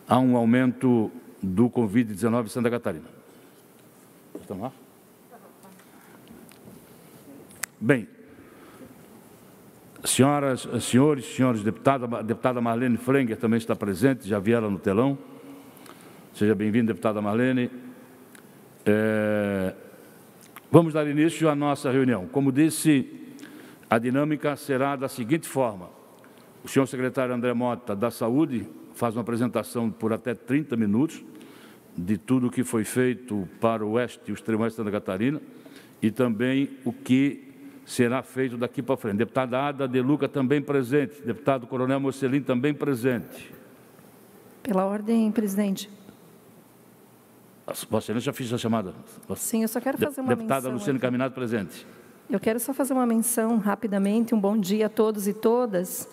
há um aumento do Covid-19 em Santa Catarina. Estão lá? Bem, senhoras, senhores deputados, a deputada Marlene Frenger também está presente, já vi ela no telão. Seja bem-vinda, deputada Marlene. Vamos dar início à nossa reunião. Como disse, a dinâmica será da seguinte forma. O senhor secretário André Mota, da Saúde, faz uma apresentação por até 30 minutos de tudo o que foi feito para o Oeste e o Extremo Oeste de Santa Catarina e também o que será feito daqui para frente. Deputada Ada De Luca também presente, deputado Coronel Mocelin também presente. Pela ordem, presidente. Vossa Excelência, já fiz a chamada. Sim, eu só quero fazer uma menção. Deputada Luciana Caminado presente. Eu quero só fazer uma menção rapidamente, um bom dia a todos e todas.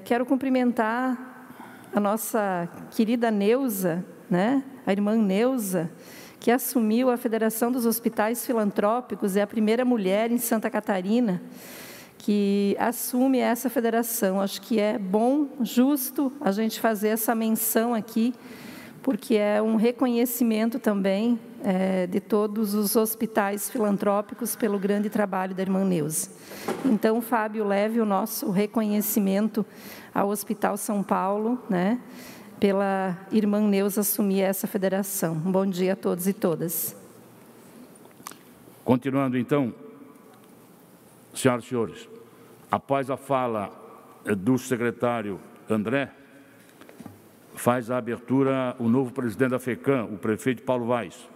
Quero cumprimentar a nossa querida Neuza, né? A irmã Neuza, que assumiu a Federação dos Hospitais Filantrópicos, é a primeira mulher em Santa Catarina que assume essa federação. Acho que é bom, justo a gente fazer essa menção aqui, porque é um reconhecimento também de todos os hospitais filantrópicos pelo grande trabalho da irmã Neuza. Então, Fábio, leve o nosso reconhecimento ao Hospital São Paulo, né, pela irmã Neuza assumir essa federação. Um bom dia a todos e todas. Continuando, então, senhoras e senhores, após a fala do secretário André, faz a abertura o novo presidente da FECAM, o prefeito Paulo Vaz,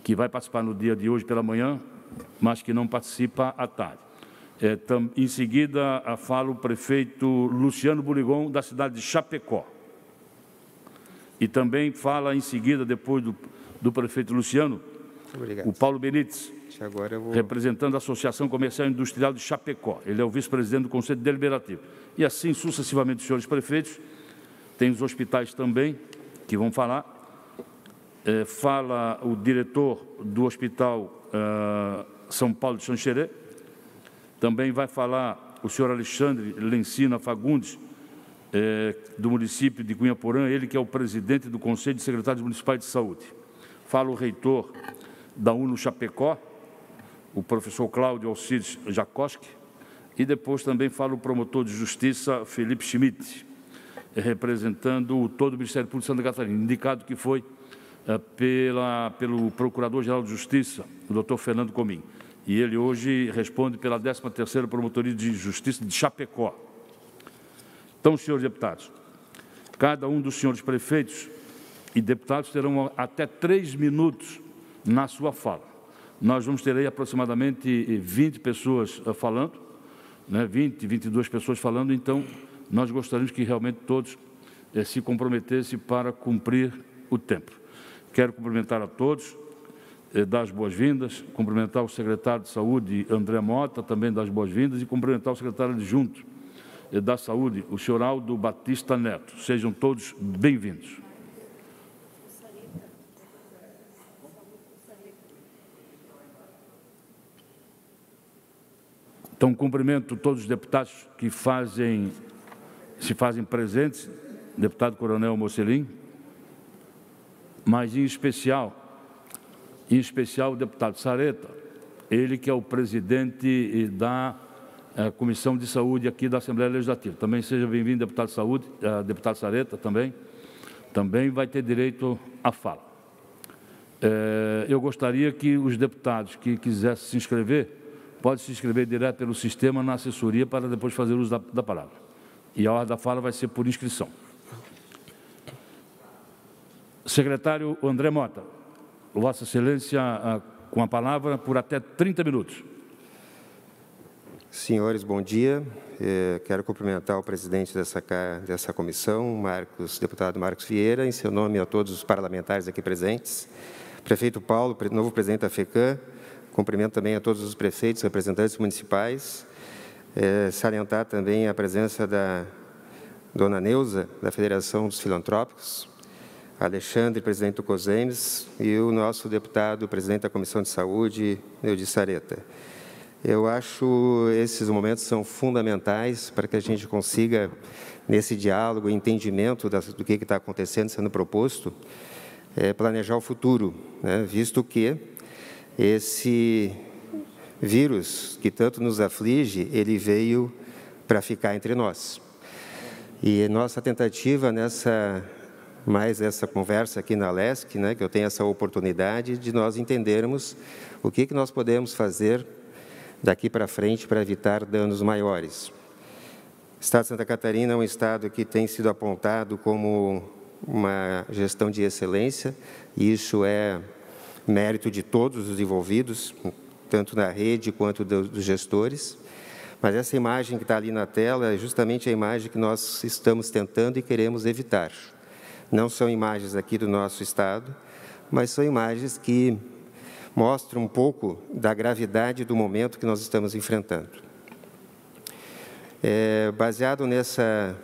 que vai participar no dia de hoje pela manhã, mas que não participa à tarde. Em seguida, fala o prefeito Luciano Burigon, da cidade de Chapecó. E também fala em seguida, depois do prefeito Luciano, o Paulo Benites, representando a Associação Comercial e Industrial de Chapecó. Ele é o vice-presidente do Conselho Deliberativo. E assim, sucessivamente, os senhores prefeitos. Tem os hospitais também, que vão falar. Fala o diretor do Hospital São Paulo de Xanxerê. Também vai falar o senhor Alexandre Lencina Fagundes, do município de Cunhaporã, ele que é o presidente do Conselho de Secretários Municipais de Saúde. Fala o reitor da UNO Chapecó, o professor Cláudio Alcides Jacoski, e depois também fala o promotor de justiça Felipe Schmidt, representando todo o Ministério Público de Santa Catarina, indicado que foi pelo Procurador-Geral de Justiça, o doutor Fernando Comim. E ele hoje responde pela 13ª Promotoria de Justiça de Chapecó. Então, senhores deputados, cada um dos senhores prefeitos e deputados terão até 3 minutos na sua fala. Nós vamos ter aí aproximadamente 20 pessoas falando, né, 20, 22 pessoas falando, então nós gostaríamos que realmente todos se comprometessem para cumprir o tempo. Quero cumprimentar a todos, dar as boas-vindas, cumprimentar o secretário de Saúde, André Mota, também dar as boas-vindas, e cumprimentar o secretário adjunto da Saúde, o senhor Aldo Batista Neto. Sejam todos bem-vindos. Então, cumprimento todos os deputados que se fazem presentes, deputado Coronel Mocelin, mas em especial o deputado Sareta, ele que é o presidente da Comissão de Saúde aqui da Assembleia Legislativa. Também seja bem-vindo, deputado Sareta, também vai ter direito à fala. Eu gostaria que os deputados que quisessem se inscrever, podem se inscrever direto pelo sistema na assessoria para depois fazer uso da palavra. E a ordem da fala vai ser por inscrição. Secretário André Mota, Vossa Excelência, com a palavra por até 30 minutos. Senhores, bom dia. Quero cumprimentar o presidente dessa comissão, deputado Marcos Vieira, em seu nome a todos os parlamentares aqui presentes. Prefeito Paulo, novo presidente da FECAM, cumprimento também a todos os prefeitos, representantes municipais. Salientar também a presença da dona Neuza, da Federação dos Filantrópicos, Alexandre, presidente do COSEMES, e o nosso deputado, presidente da Comissão de Saúde, Neudi Sareta. Eu acho esses momentos são fundamentais para que a gente consiga, nesse diálogo, entendimento do que está acontecendo, sendo proposto, planejar o futuro, né? Visto que esse vírus que tanto nos aflige, ele veio para ficar entre nós. E nossa tentativa essa conversa aqui na LESC, né, que eu tenho essa oportunidade de nós entendermos o que nós podemos fazer daqui para frente para evitar danos maiores. O Estado de Santa Catarina é um estado que tem sido apontado como uma gestão de excelência, e isso é mérito de todos os envolvidos, tanto na rede quanto dos gestores. Mas essa imagem que está ali na tela é justamente a imagem que nós estamos tentando e queremos evitar. Não são imagens aqui do nosso estado, mas são imagens que mostram um pouco da gravidade do momento que nós estamos enfrentando. Baseado nessa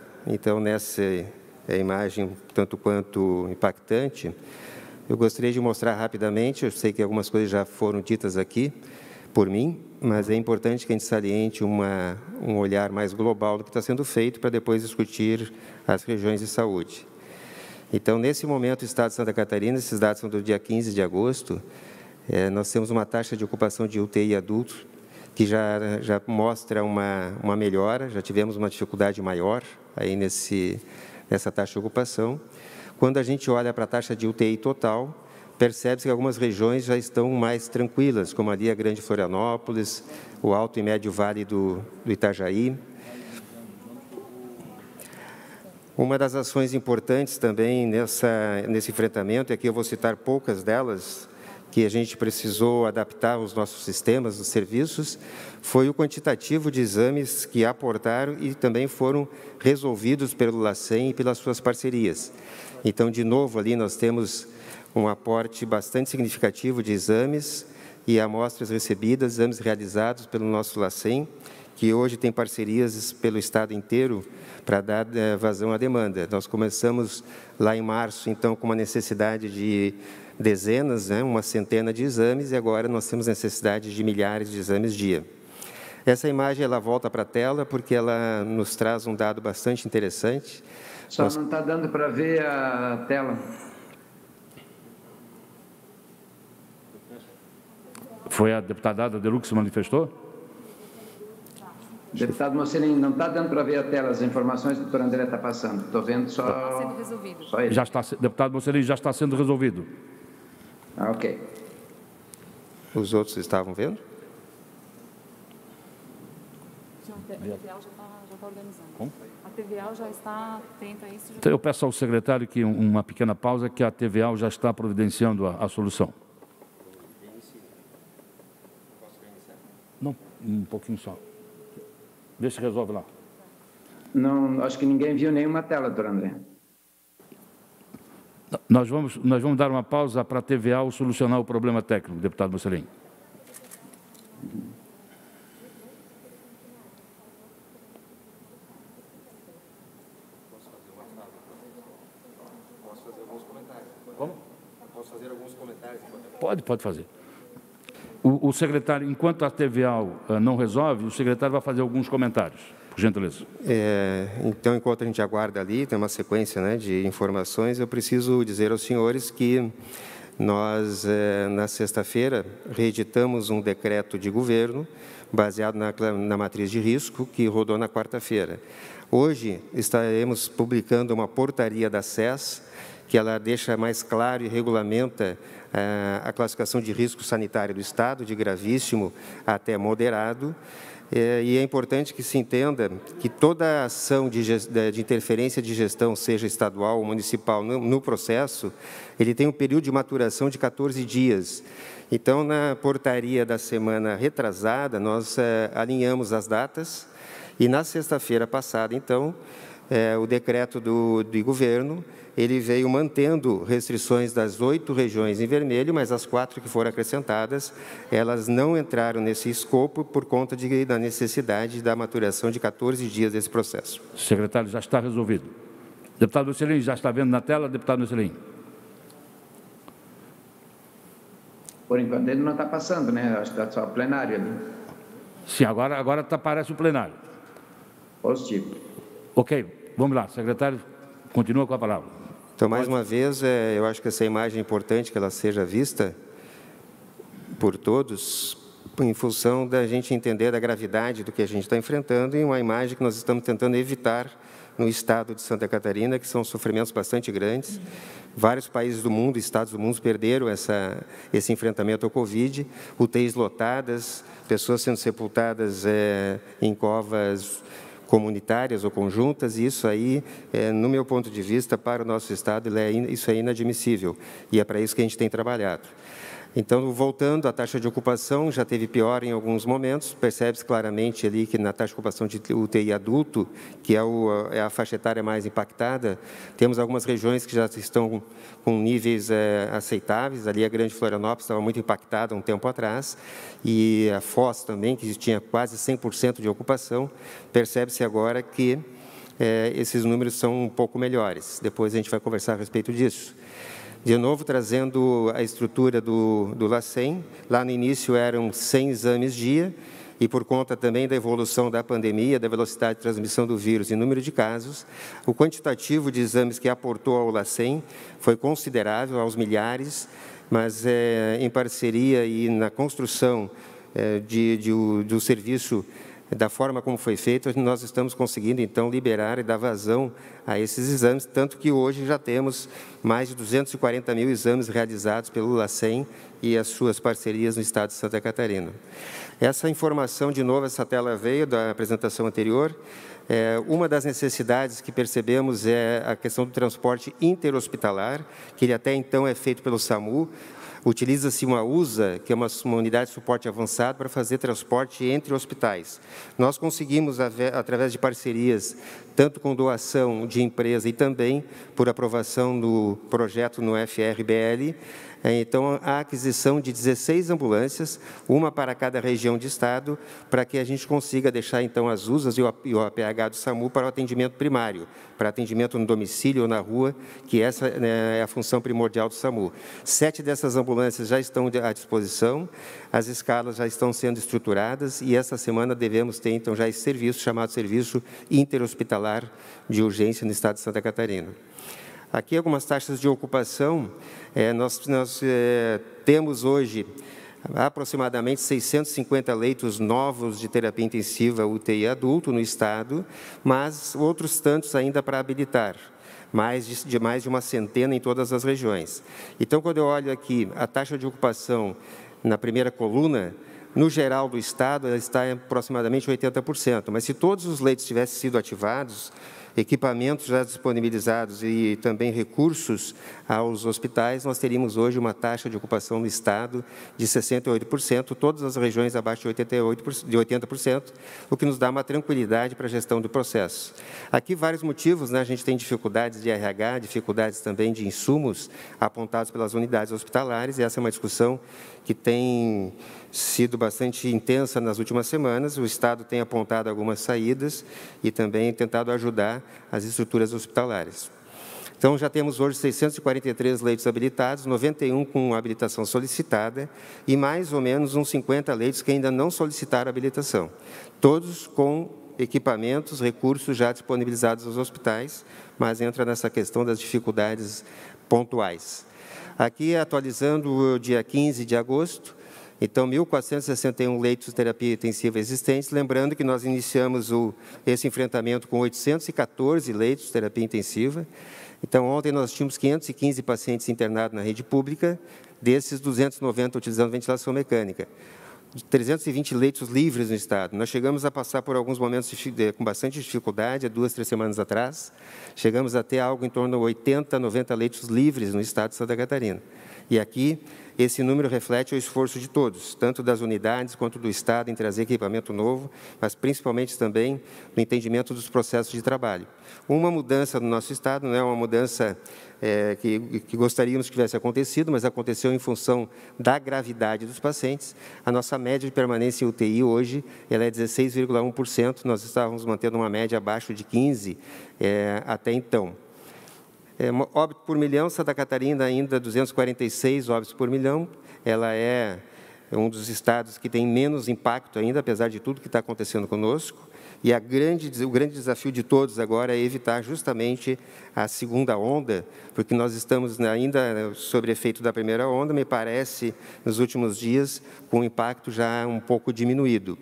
imagem tanto quanto impactante, eu gostaria de mostrar rapidamente, eu sei que algumas coisas já foram ditas aqui por mim, mas é importante que a gente saliente um olhar mais global do que está sendo feito para depois discutir as regiões de saúde. Então, nesse momento, o Estado de Santa Catarina, esses dados são do dia 15 de agosto, nós temos uma taxa de ocupação de UTI adulto que já mostra uma melhora, já tivemos uma dificuldade maior aí nessa taxa de ocupação. Quando a gente olha para a taxa de UTI total, percebe-se que algumas regiões já estão mais tranquilas, como ali a Grande Florianópolis, o Alto e Médio Vale do Itajaí. Uma das ações importantes também nesse enfrentamento, e aqui eu vou citar poucas delas, que a gente precisou adaptar os nossos sistemas, os serviços, foi o quantitativo de exames que aportaram e também foram resolvidos pelo LACEN e pelas suas parcerias. Então, de novo, ali nós temos um aporte bastante significativo de exames e amostras recebidas, exames realizados pelo nosso LACEN, que hoje tem parcerias pelo estado inteiro para dar vazão à demanda. Nós começamos lá em março, então, com uma necessidade de dezenas, uma centena de exames, e agora nós temos necessidade de milhares de exames dia. Essa imagem ela volta para a tela porque ela nos traz um dado bastante interessante. Só não está dando para ver a tela. Foi a deputada Ada Deluc que se manifestou? Deputado Mocelin, não está dando para ver a tela, as informações que o doutor André está passando. Estou vendo só... Está sendo resolvido. Só ele. Deputado Mocelin, já está sendo resolvido. Ok. Os outros estavam vendo? A TVAL já está organizando. Como? A TVAL já está atenta a isso. Então, eu peço ao secretário que uma pequena pausa, que a TVAL já está providenciando a solução. Não, um pouquinho só. Vê se resolve lá. Não, acho que ninguém viu nenhuma tela, doutor André. Nós vamos dar uma pausa para a TVAL solucionar o problema técnico, deputado Mocelin. Posso fazer alguns comentários? Como? Posso fazer alguns comentários? Pode fazer. O secretário, enquanto a TVAL não resolve, o secretário vai fazer alguns comentários, por gentileza. Então, enquanto a gente aguarda ali, tem uma sequência de informações, eu preciso dizer aos senhores que nós, na sexta-feira, reeditamos um decreto de governo baseado na matriz de risco que rodou na quarta-feira. Hoje, estaremos publicando uma portaria da SES, que ela deixa mais claro e regulamenta a classificação de risco sanitário do Estado, de gravíssimo até moderado, e é importante que se entenda que toda ação de interferência de gestão, seja estadual ou municipal, no processo, ele tem um período de maturação de 14 dias. Então, na portaria da semana retrasada, nós alinhamos as datas, e na sexta-feira passada, então, o decreto do governo, ele veio mantendo restrições das 8 regiões em vermelho, mas as 4 que foram acrescentadas, elas não entraram nesse escopo por conta da necessidade da maturação de 14 dias desse processo. Secretário, já está resolvido. Deputado Mocelin, já está vendo na tela, deputado Mocelin? Por enquanto ele não está passando, né? Acho que está só plenário ali. Sim, agora aparece o plenário. Positivo. Ok, vamos lá, secretário, continua com a palavra. Então, mais uma vez, eu acho que essa imagem é importante que ela seja vista por todos, em função da gente entender a gravidade do que a gente está enfrentando e uma imagem que nós estamos tentando evitar no estado de Santa Catarina, que são sofrimentos bastante grandes. Vários países do mundo, estados do mundo, perderam esse enfrentamento ao Covid, UTIs lotadas, pessoas sendo sepultadas em covas comunitárias ou conjuntas, e isso aí, no meu ponto de vista, para o nosso estado, isso é inadmissível, e é para isso que a gente tem trabalhado. Então, voltando, a taxa de ocupação já teve pior em alguns momentos, percebe-se claramente ali que na taxa de ocupação de UTI adulto, que é a faixa etária mais impactada, temos algumas regiões que já estão com níveis aceitáveis, ali a Grande Florianópolis estava muito impactada um tempo atrás, e a Foz também, que tinha quase 100% de ocupação, percebe-se agora que esses números são um pouco melhores. Depois a gente vai conversar a respeito disso. De novo, trazendo a estrutura do LACEN, lá no início eram 100 exames dia, e por conta também da evolução da pandemia, da velocidade de transmissão do vírus e número de casos, o quantitativo de exames que aportou ao LACEN foi considerável, aos milhares, mas em parceria e na construção do serviço, da forma como foi feito, nós estamos conseguindo, então, liberar e dar vazão a esses exames, tanto que hoje já temos mais de 240 mil exames realizados pelo LACEN e as suas parcerias no estado de Santa Catarina. Essa informação, de novo, essa tela veio da apresentação anterior. Uma das necessidades que percebemos é a questão do transporte interhospitalar, que até então é feito pelo SAMU. Utiliza-se uma USA, que é uma unidade de suporte avançado, para fazer transporte entre hospitais. Nós conseguimos, através de parcerias, tanto com doação de empresa e também por aprovação do projeto no FRBL, então, a aquisição de 16 ambulâncias, uma para cada região de estado, para que a gente consiga deixar, então, as USAs e o APH do SAMU para o atendimento primário, para atendimento no domicílio ou na rua, que essa é a função primordial do SAMU. 7 dessas ambulâncias já estão à disposição, as escalas já estão sendo estruturadas, e essa semana devemos ter, então, já esse serviço, chamado Serviço Interhospitalar de Urgência no estado de Santa Catarina. Aqui algumas taxas de ocupação. Nós temos hoje aproximadamente 650 leitos novos de terapia intensiva UTI adulto no estado, mas outros tantos ainda para habilitar, mais de uma centena em todas as regiões. Então, quando eu olho aqui a taxa de ocupação na primeira coluna, no geral do estado, ela está em aproximadamente 80%, mas se todos os leitos tivessem sido ativados, equipamentos já disponibilizados e também recursos aos hospitais, nós teríamos hoje uma taxa de ocupação no estado de 68%, todas as regiões abaixo de 80%, o que nos dá uma tranquilidade para a gestão do processo. Aqui vários motivos, né? A gente tem dificuldades de RH, dificuldades também de insumos apontados pelas unidades hospitalares, e essa é uma discussão que tem sido bastante intensa nas últimas semanas. O estado tem apontado algumas saídas e também tentado ajudar as estruturas hospitalares. Então, já temos hoje 643 leitos habilitados, 91 com habilitação solicitada e mais ou menos uns 50 leitos que ainda não solicitaram habilitação. Todos com equipamentos, recursos já disponibilizados aos hospitais, mas entra nessa questão das dificuldades pontuais. Aqui, atualizando o dia 15 de agosto, então, 1.461 leitos de terapia intensiva existentes, lembrando que nós iniciamos esse enfrentamento com 814 leitos de terapia intensiva. Então, ontem nós tínhamos 515 pacientes internados na rede pública, desses 290 utilizando ventilação mecânica. 320 leitos livres no estado. Nós chegamos a passar por alguns momentos com bastante dificuldade, há 2, 3 semanas atrás. Chegamos a ter algo em torno de 80, 90 leitos livres no estado de Santa Catarina. E aqui, esse número reflete o esforço de todos, tanto das unidades quanto do estado em trazer equipamento novo, mas principalmente também no entendimento dos processos de trabalho. Uma mudança no nosso estado, não é uma mudança que gostaríamos que tivesse acontecido, mas aconteceu em função da gravidade dos pacientes. A nossa média de permanência em UTI hoje ela é 16,1%, nós estávamos mantendo uma média abaixo de 15% até então. Óbito por milhão, Santa Catarina ainda 246 óbitos por milhão, ela é é um dos estados que tem menos impacto ainda, apesar de tudo que está acontecendo conosco. E o grande desafio de todos agora é evitar justamente a segunda onda, porque nós estamos ainda sob efeito da primeira onda, me parece, nos últimos dias, com o impacto já um pouco diminuído.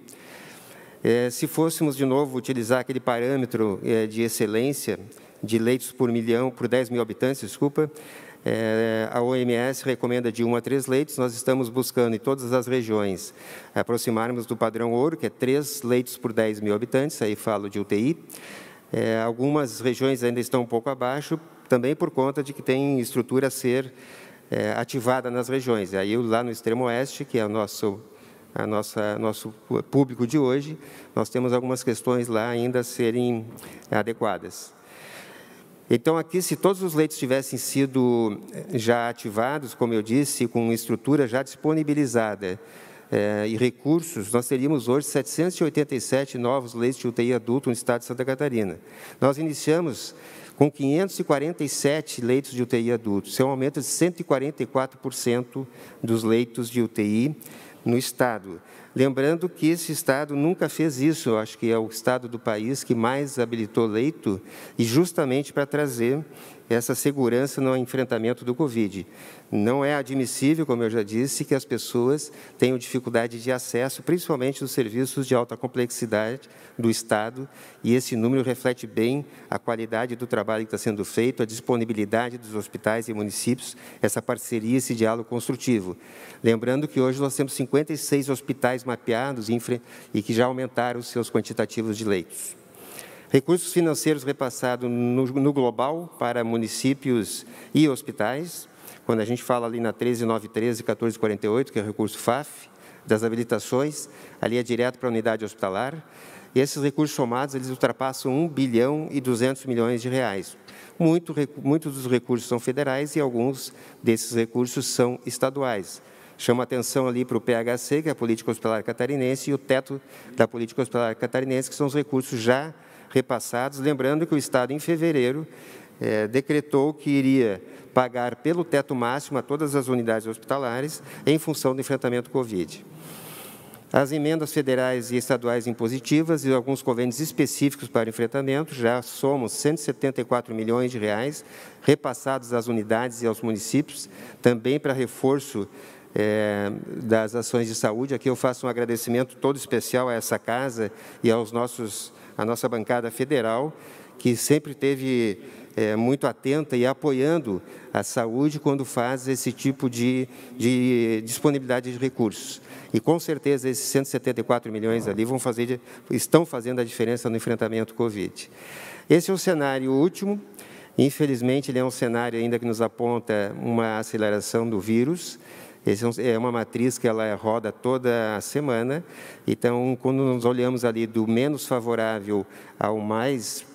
Se fôssemos, de novo, utilizar aquele parâmetro de excelência de leitos por 10 mil habitantes, desculpa, a OMS recomenda de 1 a 3 leitos, nós estamos buscando em todas as regiões aproximarmos do padrão ouro, que é 3 leitos por 10 mil habitantes, aí falo de UTI. Algumas regiões ainda estão um pouco abaixo, também por conta de que tem estrutura a ser ativada nas regiões. Aí lá no extremo oeste, que é o nosso público de hoje, nós temos algumas questões lá ainda a serem adequadas. Então, aqui, se todos os leitos tivessem sido já ativados, como eu disse, com estrutura já disponibilizada e recursos, nós teríamos hoje 787 novos leitos de UTI adulto no estado de Santa Catarina. Nós iniciamos com 547 leitos de UTI adulto, isso é um aumento de 144% dos leitos de UTI no estado. Lembrando que esse estado nunca fez isso, eu acho que é o estado do país que mais habilitou leito, e justamente para trazer essa segurança no enfrentamento do Covid. Não é admissível, como eu já disse, que as pessoas tenham dificuldade de acesso, principalmente dos serviços de alta complexidade do Estado, e esse número reflete bem a qualidade do trabalho que está sendo feito, a disponibilidade dos hospitais e municípios, essa parceria, esse diálogo construtivo. Lembrando que hoje nós temos 56 hospitais mapeados e que já aumentaram os seus quantitativos de leitos. Recursos financeiros repassados no global para municípios e hospitais. Quando a gente fala ali na 13913 e 1448, que é o recurso FAF, das habilitações, ali é direto para a unidade hospitalar. E esses recursos somados, eles ultrapassam 1 bilhão e 200 milhões de reais. Muitos dos recursos são federais e alguns desses recursos são estaduais. Chama atenção ali para o PHC, que é a Política Hospitalar Catarinense, e o teto da Política Hospitalar Catarinense, que são os recursos já repassados. Lembrando que o Estado, em fevereiro, decretou que iria pagar pelo teto máximo a todas as unidades hospitalares em função do enfrentamento Covid. As emendas federais e estaduais impositivas e alguns convênios específicos para o enfrentamento, já somos 174 milhões de reais repassados às unidades e aos municípios, também para reforço das ações de saúde. Aqui eu faço um agradecimento todo especial a essa casa e a nossa bancada federal, que sempre esteve muito atenta e apoiando a saúde quando faz esse tipo de disponibilidade de recursos. E, com certeza, esses 174 milhões ali estão fazendo a diferença no enfrentamento Covid. Esse é o cenário último. Infelizmente, ele é um cenário ainda que nos aponta uma aceleração do vírus. Essa é uma matriz que ela roda toda a semana. Então, quando nós olhamos ali do menos favorável ao mais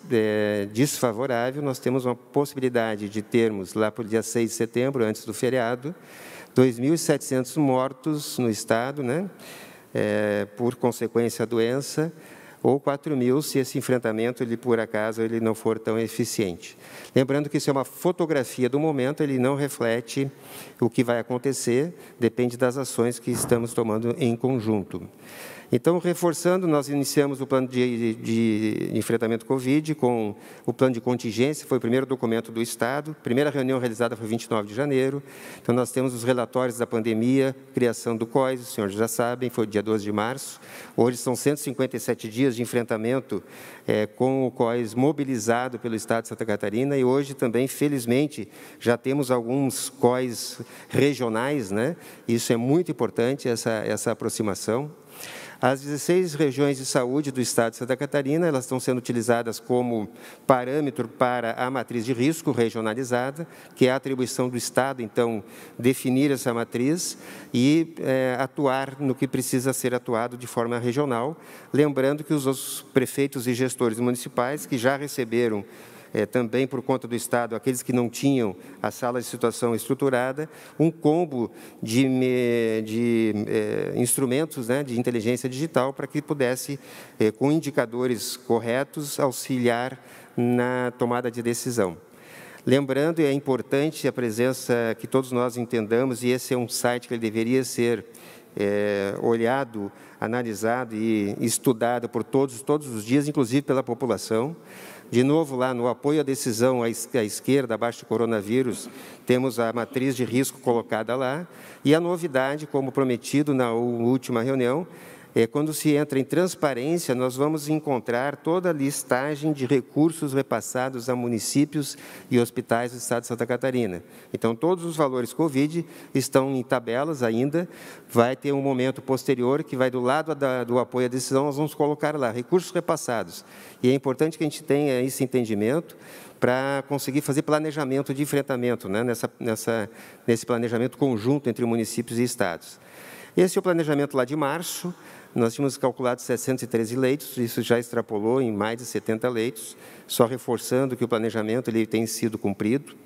desfavorável, nós temos uma possibilidade de termos, lá para o dia 6 de setembro, antes do feriado, 2.700 mortos no estado, né, por consequência da doença, ou 4.000 se esse enfrentamento, por acaso, ele não for tão eficiente. Lembrando que isso é uma fotografia do momento, ele não reflete o que vai acontecer, depende das ações que estamos tomando em conjunto. Então, reforçando, nós iniciamos o plano de enfrentamento Covid com o plano de contingência, foi o primeiro documento do Estado, primeira reunião realizada foi 29 de janeiro, então nós temos os relatórios da pandemia, criação do COIS, os senhores já sabem, foi dia 12 de março, hoje são 157 dias de enfrentamento com o COIS mobilizado pelo Estado de Santa Catarina, e hoje também, felizmente, já temos alguns COIS regionais, né? Isso é muito importante, essa aproximação. As 16 regiões de saúde do Estado de Santa Catarina, elas estão sendo utilizadas como parâmetro para a matriz de risco regionalizada, que é a atribuição do Estado, então, definir essa matriz e atuar no que precisa ser atuado de forma regional. Lembrando que os prefeitos e gestores municipais que já receberam também por conta do Estado, aqueles que não tinham a sala de situação estruturada, um combo de instrumentos, né, de inteligência digital para que pudesse, com indicadores corretos, auxiliar na tomada de decisão. Lembrando, é importante a presença que todos nós entendamos, e esse é um site que ele deveria ser olhado, analisado e estudado por todos os dias, inclusive pela população. De novo, lá no apoio à decisão à esquerda, abaixo do coronavírus, temos a matriz de risco colocada lá. E a novidade, como prometido na última reunião, quando se entra em transparência, nós vamos encontrar toda a listagem de recursos repassados a municípios e hospitais do Estado de Santa Catarina. Então, todos os valores Covid estão em tabelas ainda. Vai ter um momento posterior que vai do lado do apoio à decisão, nós vamos colocar lá recursos repassados. E é importante que a gente tenha esse entendimento para conseguir fazer planejamento de enfrentamento, né, nesse planejamento conjunto entre municípios e estados. Esse é o planejamento lá de março. Nós tínhamos calculado 713 leitos, isso já extrapolou em mais de 70 leitos, só reforçando que o planejamento ele tem sido cumprido.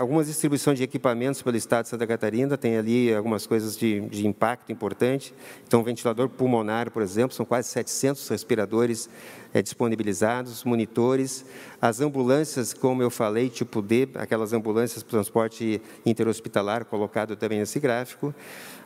Algumas distribuições de equipamentos pelo Estado de Santa Catarina, tem ali algumas coisas de impacto importante. Então, o ventilador pulmonar, por exemplo, são quase 700 respiradores disponibilizados, monitores. As ambulâncias, como eu falei, tipo D, aquelas ambulâncias para transporte interhospitalar, colocado também nesse gráfico.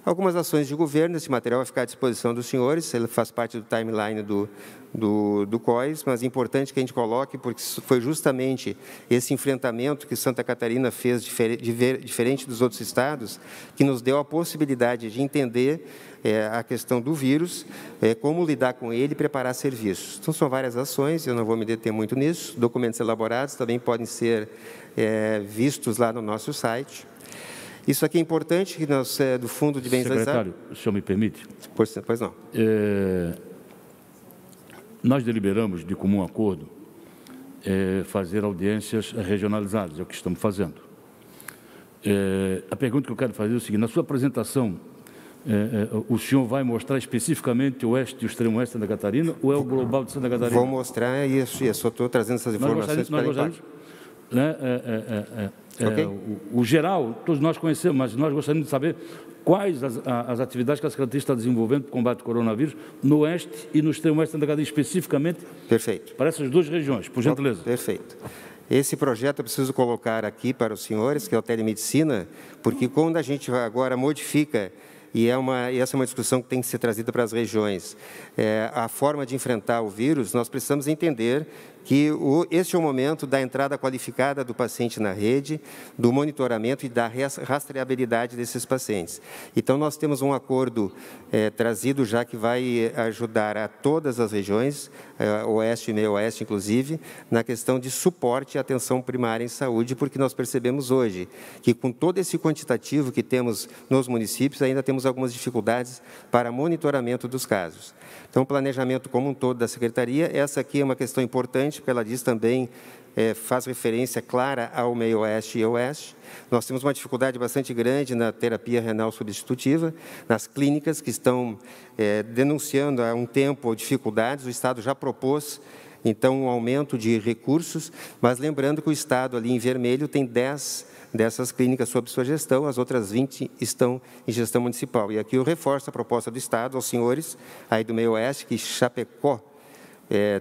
Algumas ações de governo, esse material vai ficar à disposição dos senhores, ele faz parte do timeline do COIS, mas é importante que a gente coloque, porque foi justamente esse enfrentamento que Santa Catarina fez, diferente dos outros estados, que nos deu a possibilidade de entender a questão do vírus, como lidar com ele e preparar serviços. Então, são várias ações, eu não vou me deter muito nisso, documentos elaborados também podem ser vistos lá no nosso site. Isso aqui é importante, que nós, do Fundo de Bens... Secretário, o senhor me permite? Pois não. Nós deliberamos, de comum acordo, fazer audiências regionalizadas, é o que estamos fazendo. A pergunta que eu quero fazer é o seguinte: na sua apresentação, o senhor vai mostrar especificamente o oeste e o extremo oeste de Santa Catarina, ou é o global de Santa Catarina? Vou mostrar isso, eu só estou trazendo essas informações para impacto. Okay. O geral, todos nós conhecemos, mas nós gostaríamos de saber quais as atividades que a Secretaria está desenvolvendo para o combate ao coronavírus no oeste e no extremo oeste de Santa Catarina, especificamente. Perfeito. Para essas duas regiões, por gentileza. Perfeito. Esse projeto eu preciso colocar aqui para os senhores, que é o telemedicina, porque quando a gente agora modifica, e essa é uma discussão que tem que ser trazida para as regiões, a forma de enfrentar o vírus, nós precisamos entender que esse é o momento da entrada qualificada do paciente na rede, do monitoramento e da rastreabilidade desses pacientes. Então, nós temos um acordo trazido já que vai ajudar a todas as regiões, oeste e meio oeste, inclusive, na questão de suporte e atenção primária em saúde, porque nós percebemos hoje que, com todo esse quantitativo que temos nos municípios, ainda temos algumas dificuldades para monitoramento dos casos. Então, o planejamento como um todo da Secretaria, essa aqui é uma questão importante, porque ela diz também, faz referência clara ao meio oeste e oeste. Nós temos uma dificuldade bastante grande na terapia renal substitutiva, nas clínicas que estão denunciando há um tempo dificuldades. O Estado já propôs, então, um aumento de recursos, mas lembrando que o Estado, ali em vermelho, tem 10 dessas clínicas sob sua gestão, as outras 20 estão em gestão municipal. E aqui eu reforço a proposta do Estado aos senhores aí do meio oeste, que Chapecó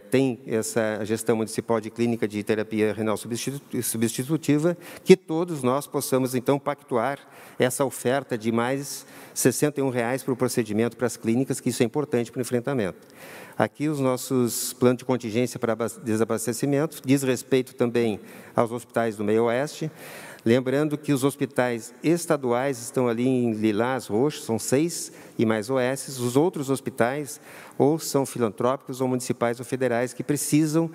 tem essa gestão municipal de clínica de terapia renal substitutiva, que todos nós possamos, então, pactuar essa oferta de mais R$ 61 para o procedimento para as clínicas, que isso é importante para o enfrentamento. Aqui os nossos planos de contingência para desabastecimento, diz respeito também aos hospitais do meio oeste. Lembrando que os hospitais estaduais estão ali em lilás, roxo, são 6 e mais OS. Os outros hospitais ou são filantrópicos ou municipais ou federais que precisam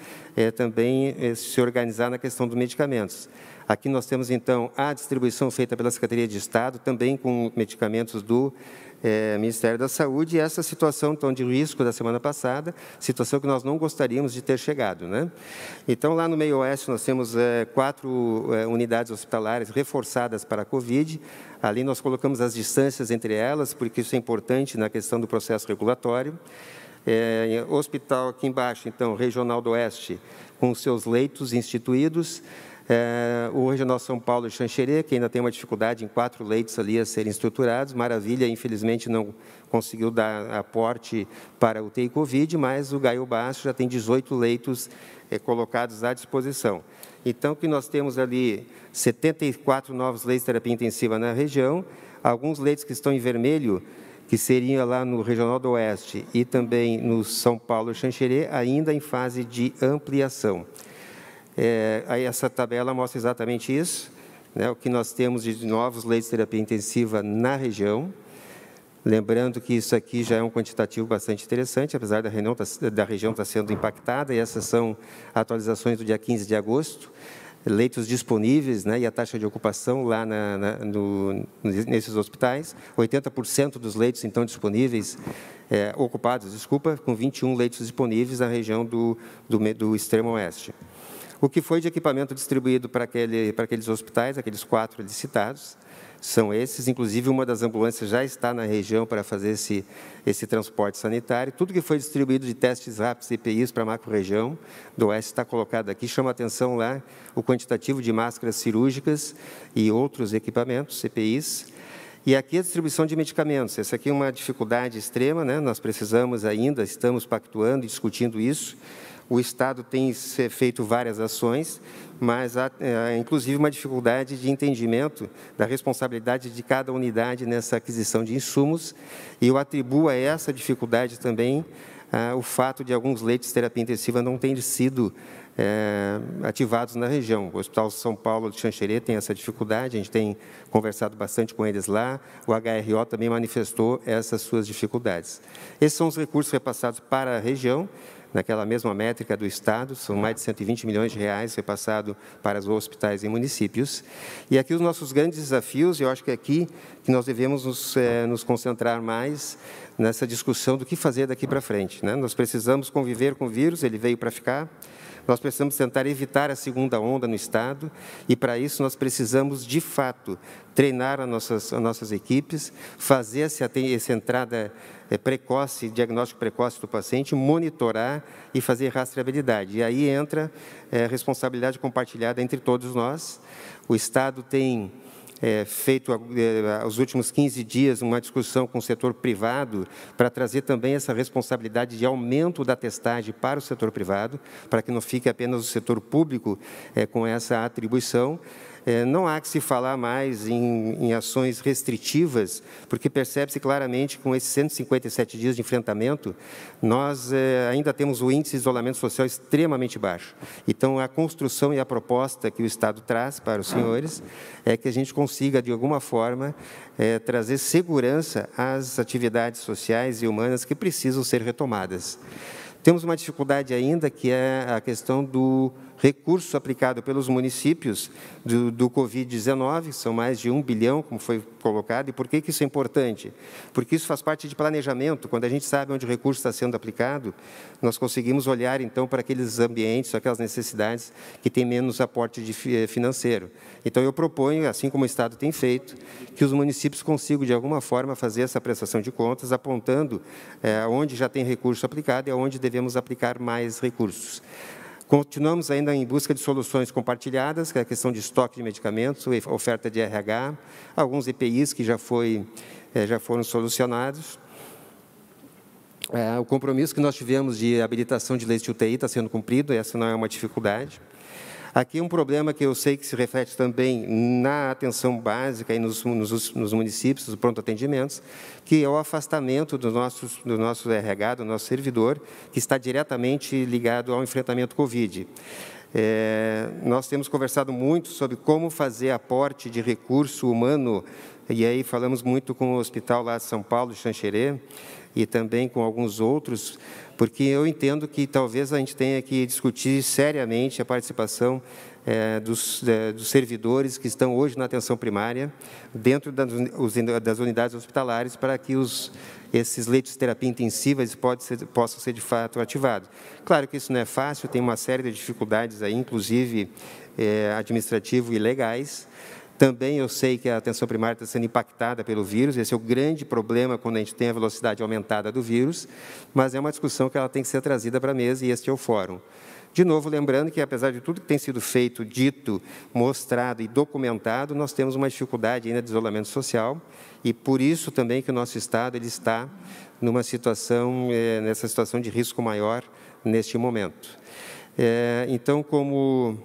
também se organizar na questão dos medicamentos. Aqui nós temos, então, a distribuição feita pela Secretaria de Estado, também com medicamentos do Ministério da Saúde, e essa situação, então, de risco da semana passada, situação que nós não gostaríamos de ter chegado, né? Então, lá no meio oeste, nós temos 4 unidades hospitalares reforçadas para a Covid. Ali nós colocamos as distâncias entre elas, porque isso é importante na questão do processo regulatório. Hospital aqui embaixo, então, Regional do Oeste, com seus leitos instituídos. O Regional São Paulo e Xanxerê, que ainda tem uma dificuldade em 4 leitos ali a serem estruturados. Maravilha, infelizmente, não conseguiu dar aporte para o UTI Covid, mas o Gaio Baixo já tem 18 leitos colocados à disposição. Então, o que nós temos ali, 74 novos leitos de terapia intensiva na região, alguns leitos que estão em vermelho, que seriam lá no Regional do Oeste e também no São Paulo e Xanxerê, ainda em fase de ampliação. Aí essa tabela mostra exatamente isso, né, o que nós temos de novos leitos de terapia intensiva na região. Lembrando que isso aqui já é um quantitativo bastante interessante, apesar da região estar sendo impactada, e essas são atualizações do dia 15 de agosto, leitos disponíveis, né, e a taxa de ocupação lá nesses hospitais, 80% dos leitos, então, disponíveis, ocupados, com 21 leitos disponíveis na região do extremo oeste. O que foi de equipamento distribuído para aqueles hospitais, aqueles 4 citados, são esses. Inclusive, uma das ambulâncias já está na região para fazer esse transporte sanitário. Tudo que foi distribuído de testes rápidos e EPIs para a macro-região do Oeste está colocado aqui. Chama a atenção lá o quantitativo de máscaras cirúrgicas e outros equipamentos, EPIs. E aqui a distribuição de medicamentos. Essa aqui é uma dificuldade extrema, né? Nós precisamos ainda, estamos pactuando e discutindo isso. O Estado tem feito várias ações, mas há, inclusive, uma dificuldade de entendimento da responsabilidade de cada unidade nessa aquisição de insumos, e eu atribuo a essa dificuldade também o fato de alguns leitos de terapia intensiva não terem sido ativados na região. O Hospital São Paulo de Xanxerê tem essa dificuldade, a gente tem conversado bastante com eles lá, o HRO também manifestou essas suas dificuldades. Esses são os recursos repassados para a região, naquela mesma métrica do Estado, são mais de 120 milhões de reais repassado para os hospitais e municípios. E aqui os nossos grandes desafios, eu acho que é aqui que nós devemos nos concentrar mais nessa discussão do que fazer daqui para frente, né? Nós precisamos conviver com o vírus, ele veio para ficar. Nós precisamos tentar evitar a segunda onda no Estado, e para isso nós precisamos, de fato, treinar as nossas equipes, fazer essa entrada precoce, diagnóstico precoce do paciente, monitorar e fazer rastreabilidade. E aí entra responsabilidade compartilhada entre todos nós. O Estado tem feito, aos últimos 15 dias, uma discussão com o setor privado para trazer também essa responsabilidade de aumento da testagem para o setor privado, para que não fique apenas o setor público com essa atribuição. Não há que se falar mais em ações restritivas, porque percebe-se claramente, com esses 157 dias de enfrentamento, nós ainda temos o índice de isolamento social extremamente baixo. Então, a construção e a proposta que o Estado traz para os senhores é que a gente consiga, de alguma forma, trazer segurança às atividades sociais e humanas que precisam ser retomadas. Temos uma dificuldade ainda, que é a questão do recurso aplicado pelos municípios do Covid-19, são mais de 1 bilhão, como foi colocado. E por que isso é importante? Porque isso faz parte de planejamento. Quando a gente sabe onde o recurso está sendo aplicado, nós conseguimos olhar, então, para aqueles ambientes, aquelas necessidades que têm menos aporte financeiro. Então, eu proponho, assim como o Estado tem feito, que os municípios consigam, de alguma forma, fazer essa prestação de contas, apontando onde já tem recurso aplicado e onde devemos aplicar mais recursos. Continuamos ainda em busca de soluções compartilhadas, que é a questão de estoque de medicamentos, oferta de RH, alguns EPIs que já foram solucionados. O compromisso que nós tivemos de habilitação de leitos de UTI está sendo cumprido, essa não é uma dificuldade. Aqui um problema que eu sei que se reflete também na atenção básica e nos municípios, dos pronto-atendimentos, que é o afastamento do nosso RH, do nosso servidor, que está diretamente ligado ao enfrentamento Covid. Nós temos conversado muito sobre como fazer aporte de recurso humano, e aí falamos muito com o hospital lá de São Paulo, de Xanxerê, e também com alguns outros, porque eu entendo que talvez a gente tenha que discutir seriamente a participação dos servidores que estão hoje na atenção primária, dentro das unidades hospitalares, para que esses leitos de terapia intensiva possam ser de fato ativados. Claro que isso não é fácil, tem uma série de dificuldades aí, inclusive administrativo e legais. Também eu sei que a atenção primária está sendo impactada pelo vírus, esse é o grande problema quando a gente tem a velocidade aumentada do vírus, mas é uma discussão que ela tem que ser trazida para a mesa, e este é o fórum. De novo, lembrando que, apesar de tudo que tem sido feito, dito, mostrado e documentado, nós temos uma dificuldade ainda de isolamento social, e por isso também que o nosso Estado ele está numa situação, nessa situação de risco maior neste momento. Então, como,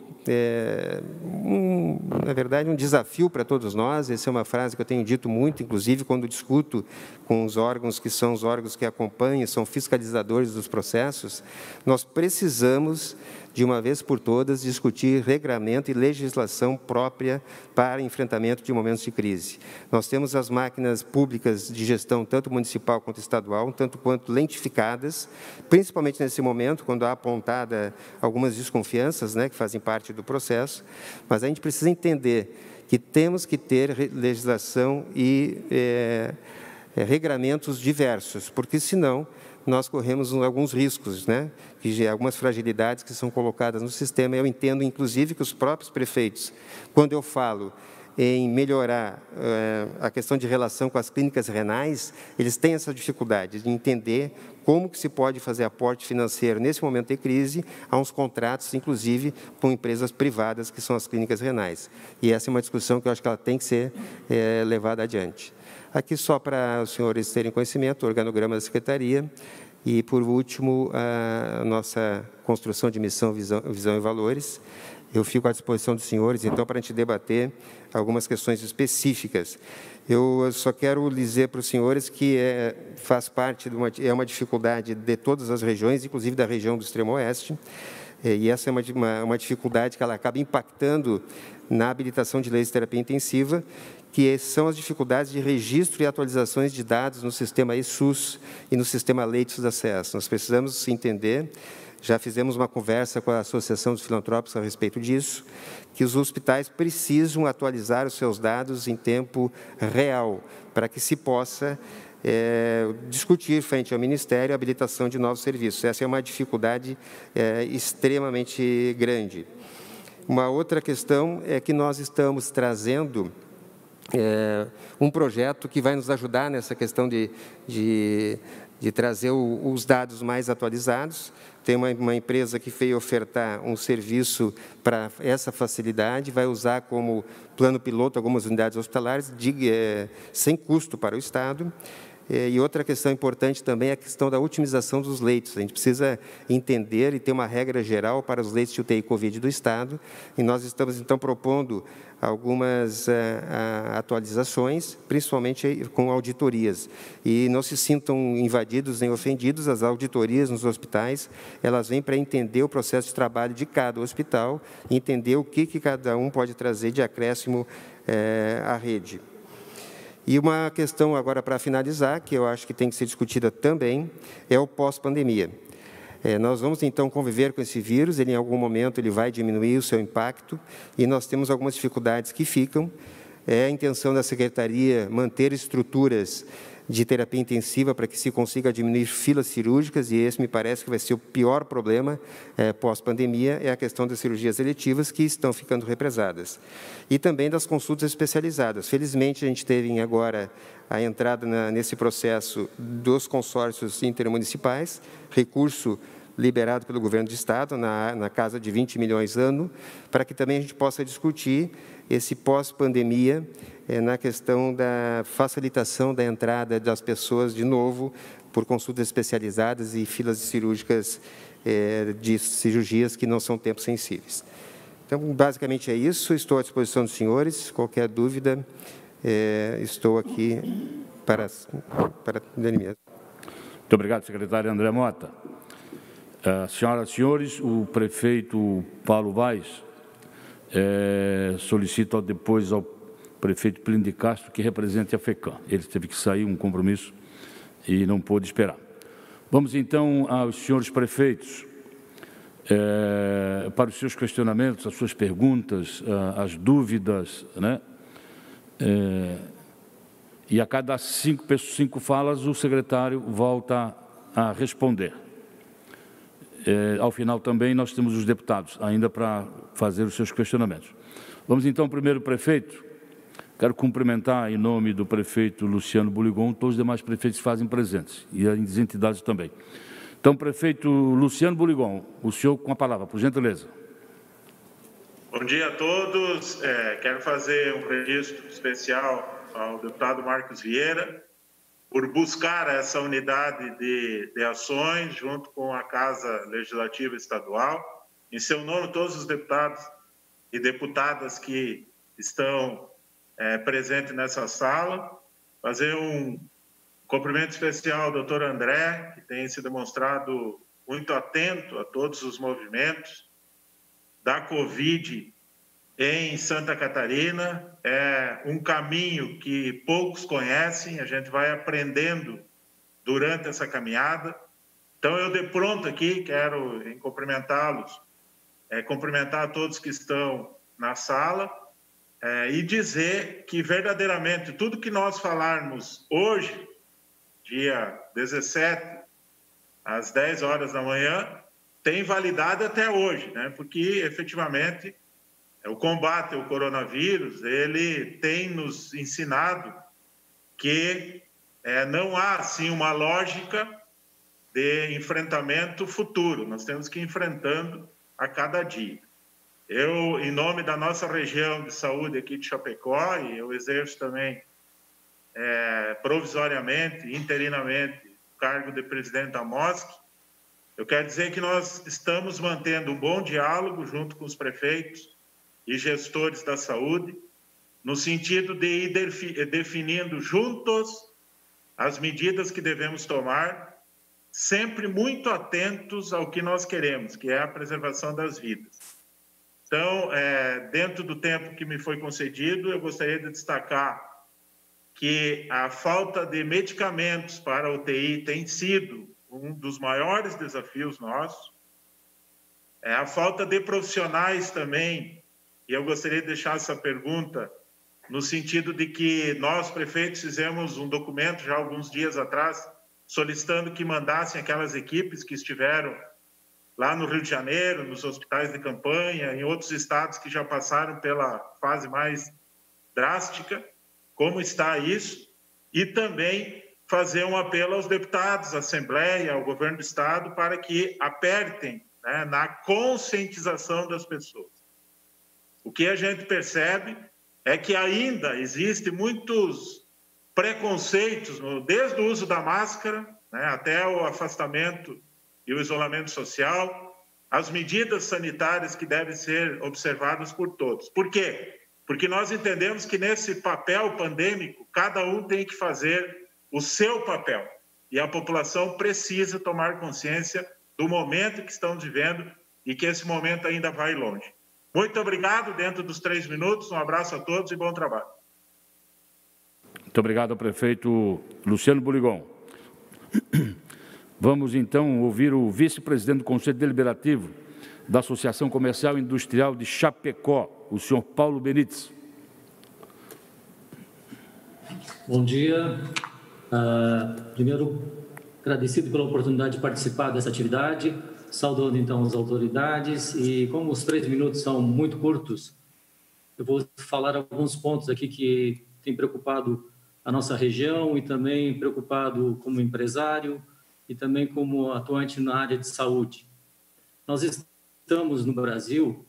na verdade, um desafio para todos nós, essa é uma frase que eu tenho dito muito, inclusive, quando discuto com os órgãos que são os órgãos que acompanham, são fiscalizadores dos processos, nós precisamos, de uma vez por todas, discutir regramento e legislação própria para enfrentamento de momentos de crise. Nós temos as máquinas públicas de gestão, tanto municipal quanto estadual, tanto quanto lentificadas, principalmente nesse momento, quando há apontada algumas desconfianças, né, que fazem parte do processo, mas a gente precisa entender que temos que ter legislação e regramentos diversos, porque, senão, nós corremos alguns riscos, né? Algumas fragilidades que são colocadas no sistema. Eu entendo, inclusive, que os próprios prefeitos, quando eu falo em melhorar a questão de relação com as clínicas renais, eles têm essa dificuldade de entender como que se pode fazer aporte financeiro nesse momento de crise a uns contratos, inclusive, com empresas privadas, que são as clínicas renais. E essa é uma discussão que eu acho que ela tem que ser levada adiante. Aqui, só para os senhores terem conhecimento, o organograma da Secretaria e, por último, a nossa construção de missão, visão e valores. Eu fico à disposição dos senhores, então, para a gente debater algumas questões específicas. Eu só quero dizer para os senhores que faz parte de uma dificuldade de todas as regiões, inclusive da região do Extremo-Oeste, e essa é uma dificuldade que ela acaba impactando na habilitação de leis de terapia intensiva, que são as dificuldades de registro e atualizações de dados no sistema eSUS e no sistema Leitos da SES. Nós precisamos entender, já fizemos uma conversa com a Associação dos Filantrópicos a respeito disso, que os hospitais precisam atualizar os seus dados em tempo real, para que se possa discutir frente ao Ministério a habilitação de novos serviços. Essa é uma dificuldade extremamente grande. Uma outra questão é que nós estamos trazendo um projeto que vai nos ajudar nessa questão de trazer os dados mais atualizados. Tem uma empresa que veio ofertar um serviço para essa facilidade, vai usar como plano piloto algumas unidades hospitalares, sem custo para o Estado. E outra questão importante também é a questão da otimização dos leitos. A gente precisa entender e ter uma regra geral para os leitos de UTI Covid do Estado, e nós estamos, então, propondo algumas atualizações, principalmente com auditorias. E não se sintam invadidos nem ofendidos, as auditorias nos hospitais, elas vêm para entender o processo de trabalho de cada hospital, entender o que cada um pode trazer de acréscimo à rede. E uma questão agora para finalizar, que eu acho que tem que ser discutida também, é o pós-pandemia. Nós vamos, então, conviver com esse vírus, ele, em algum momento, ele vai diminuir o seu impacto, e nós temos algumas dificuldades que ficam. É a intenção da Secretaria manter estruturas de terapia intensiva para que se consiga diminuir filas cirúrgicas, e esse me parece que vai ser o pior problema pós-pandemia, é a questão das cirurgias eletivas que estão ficando represadas. E também das consultas especializadas. Felizmente, a gente teve agora a entrada nesse processo dos consórcios intermunicipais, recurso liberado pelo Governo do Estado, na casa de 20 milhões ano, para que também a gente possa discutir esse pós-pandemia na questão da facilitação da entrada das pessoas, de novo, por consultas especializadas e filas cirúrgicas de cirurgias que não são tempos sensíveis. Então, basicamente é isso. Estou à disposição dos senhores. Qualquer dúvida, estou aqui para Muito obrigado, secretário André Mota. Senhoras e senhores, o prefeito Paulo Vaz solicita depois ao prefeito Plínio de Castro que represente a FECAM. Ele teve que sair, um compromisso, e não pôde esperar. Vamos, então, aos senhores prefeitos, para os seus questionamentos, as suas perguntas, as dúvidas, né? E a cada cinco falas, o secretário volta a responder. Ao final também nós temos os deputados ainda para fazer os seus questionamentos. Vamos então ao primeiro prefeito. Quero cumprimentar em nome do prefeito Luciano Buligon todos os demais prefeitos que fazem presentes e as entidades também. Então, prefeito Luciano Burigon, o senhor com a palavra, por gentileza. Bom dia a todos. Quero fazer um registro especial ao deputado Marcos Vieira por buscar essa unidade de ações junto com a Casa Legislativa Estadual. Em seu nome, todos os deputados e deputadas que estão presentes nessa sala. Fazer um cumprimento especial ao doutor André, que tem se demonstrado muito atento a todos os movimentos da Covid em Santa Catarina. É um caminho que poucos conhecem, a gente vai aprendendo durante essa caminhada. Então, eu de pronto aqui quero cumprimentá-los, cumprimentar todos que estão na sala e dizer que verdadeiramente tudo que nós falarmos hoje, dia 17, às 10 horas da manhã, tem validade até hoje, né? Porque efetivamente o combate ao coronavírus, ele tem nos ensinado que não há assim uma lógica de enfrentamento futuro, nós temos que ir enfrentando a cada dia. Eu, em nome da nossa região de saúde aqui de Chapecó, e eu exerço também provisoriamente, interinamente, o cargo de presidente da MOSC, eu quero dizer que nós estamos mantendo um bom diálogo junto com os prefeitos e gestores da saúde, no sentido de ir definindo juntos as medidas que devemos tomar, sempre muito atentos ao que nós queremos, que é a preservação das vidas. Então, dentro do tempo que me foi concedido, eu gostaria de destacar que a falta de medicamentos para a UTI tem sido um dos maiores desafios nossos. A falta de profissionais também, e eu gostaria de deixar essa pergunta no sentido de que nós, prefeitos, fizemos um documento já há alguns dias atrás, solicitando que mandassem aquelas equipes que estiveram lá no Rio de Janeiro, nos hospitais de campanha, em outros estados que já passaram pela fase mais drástica, como está isso, e também fazer um apelo aos deputados, à Assembleia, ao governo do estado, para que apertem, né, na conscientização das pessoas. O que a gente percebe é que ainda existem muitos preconceitos, desde o uso da máscara, né, até o afastamento e o isolamento social, as medidas sanitárias que devem ser observadas por todos. Por quê? Porque nós entendemos que nesse papel pandêmico, cada um tem que fazer o seu papel. E a população precisa tomar consciência do momento que estamos vivendo e que esse momento ainda vai longe. Muito obrigado, dentro dos 3 minutos, um abraço a todos e bom trabalho. Muito obrigado ao prefeito Luciano Burigon. Vamos, então, ouvir o vice-presidente do Conselho Deliberativo da Associação Comercial e Industrial de Chapecó, o senhor Paulo Benites. Bom dia. Primeiro, agradecido pela oportunidade de participar dessa atividade, saudando, então, as autoridades. E como os 3 minutos são muito curtos, eu vou falar alguns pontos aqui que têm preocupado a nossa região e também preocupado como empresário e também como atuante na área de saúde. Nós estamos no Brasil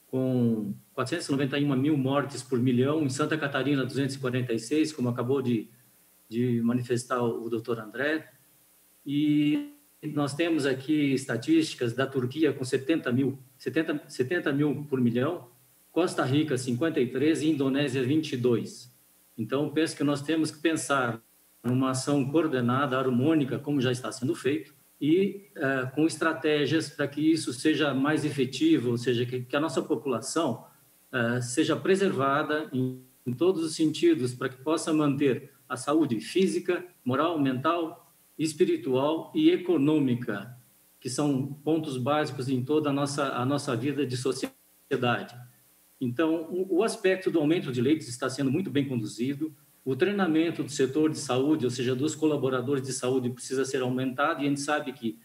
com 491 mil mortes por milhão, em Santa Catarina 246, como acabou de manifestar o doutor André, e nós temos aqui estatísticas da Turquia com 70 mil por milhão, Costa Rica 53 e Indonésia 22. Então, penso que nós temos que pensar numa ação coordenada, harmônica, como já está sendo feito, e com estratégias para que isso seja mais efetivo, ou seja, que a nossa população seja preservada em todos os sentidos, para que possa manter a saúde física, moral, mental, espiritual e econômica, que são pontos básicos em toda a nossa vida de sociedade. Então, o aspecto do aumento de leitos está sendo muito bem conduzido, o treinamento do setor de saúde, ou seja, dos colaboradores de saúde, precisa ser aumentado, e a gente sabe que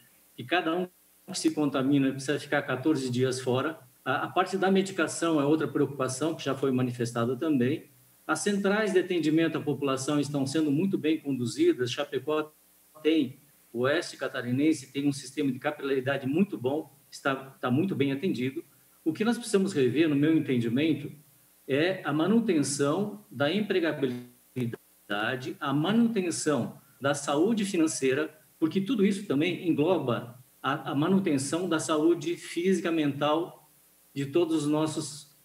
cada um que se contamina precisa ficar 14 dias fora. A parte da medicação é outra preocupação que já foi manifestada também. As centrais de atendimento à população estão sendo muito bem conduzidas. Chapecó tem o oeste catarinense tem um sistema de capilaridade muito bom, está muito bem atendido. O que nós precisamos rever, no meu entendimento, é a manutenção da empregabilidade, a manutenção da saúde financeira, porque tudo isso também engloba a manutenção da saúde física, mental de todos os nossos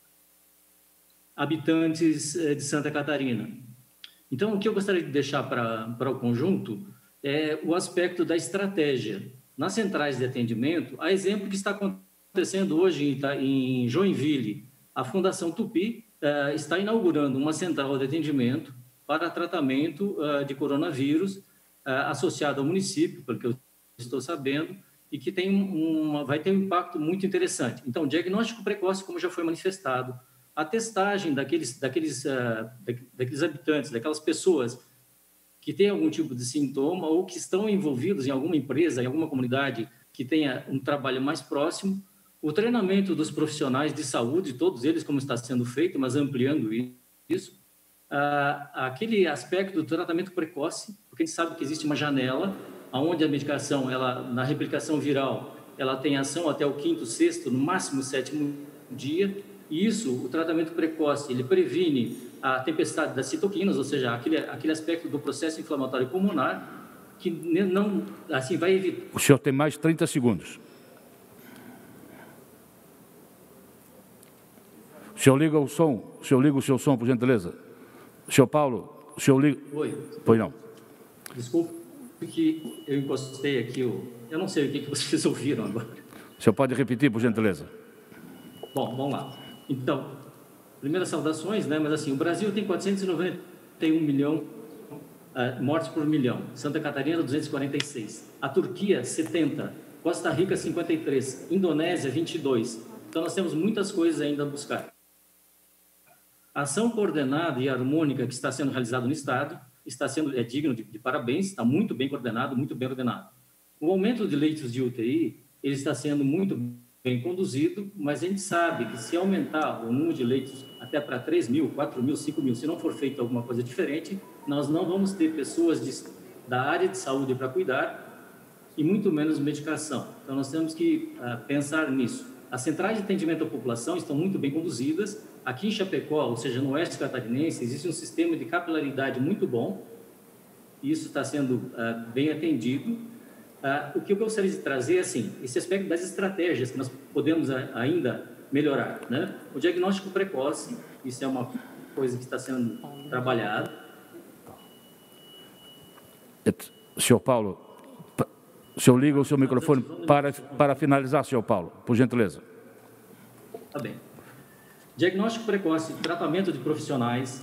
habitantes de Santa Catarina. Então, o que eu gostaria de deixar para o conjunto é o aspecto da estratégia. Nas centrais de atendimento, a exemplo que está acontecendo hoje em Joinville, a Fundação Tupi está inaugurando uma central de atendimento para tratamento de coronavírus associado ao município, pelo que eu estou sabendo, e que vai ter um impacto muito interessante. Então, diagnóstico precoce, como já foi manifestado, a testagem daqueles habitantes, daquelas pessoas que têm algum tipo de sintoma ou que estão envolvidos em alguma empresa, em alguma comunidade que tenha um trabalho mais próximo, o treinamento dos profissionais de saúde, todos eles como está sendo feito, mas ampliando isso, aquele aspecto do tratamento precoce, porque a gente sabe que existe uma janela onde a medicação, na replicação viral, ela tem ação até o 5º, 6º, no máximo 7º dia, e isso, o tratamento precoce, ele previne a tempestade das citoquinas, ou seja, aquele aspecto do processo inflamatório pulmonar, que não, assim, vai evitar... O senhor tem mais 30 segundos. O senhor liga o som? O senhor liga o seu som, por gentileza? Senhor Paulo, o senhor liga... Oi. Pois não. Desculpe que eu encostei aqui, eu não sei o que vocês ouviram agora. O senhor pode repetir, por gentileza? Bom, vamos lá. Então, primeiras saudações, né? Mas assim, o Brasil tem 491 milhões mortes por milhão. Santa Catarina, 246. A Turquia, 70. Costa Rica, 53. Indonésia, 22. Então, nós temos muitas coisas ainda a buscar. A ação coordenada e harmônica que está sendo realizada no Estado é digno de parabéns, está muito bem coordenado, muito bem ordenado. O aumento de leitos de UTI, ele está sendo muito bem conduzido, mas a gente sabe que se aumentar o número de leitos até para 3 mil, 4 mil, 5 mil, se não for feita alguma coisa diferente, nós não vamos ter pessoas da área de saúde para cuidar e muito menos medicação. Então, nós temos que pensar nisso. As centrais de atendimento à população estão muito bem conduzidas. Aqui em Chapecó, ou seja, no oeste catarinense, existe um sistema de capilaridade muito bom. E isso está sendo bem atendido. O que eu gostaria de trazer é, assim, esse aspecto das estratégias que nós podemos ainda melhorar, né? O diagnóstico precoce, isso é uma coisa que está sendo trabalhada. Senhor Paulo, o senhor liga o seu microfone para finalizar, senhor Paulo, por gentileza. Tá bem. Diagnóstico precoce, tratamento de profissionais,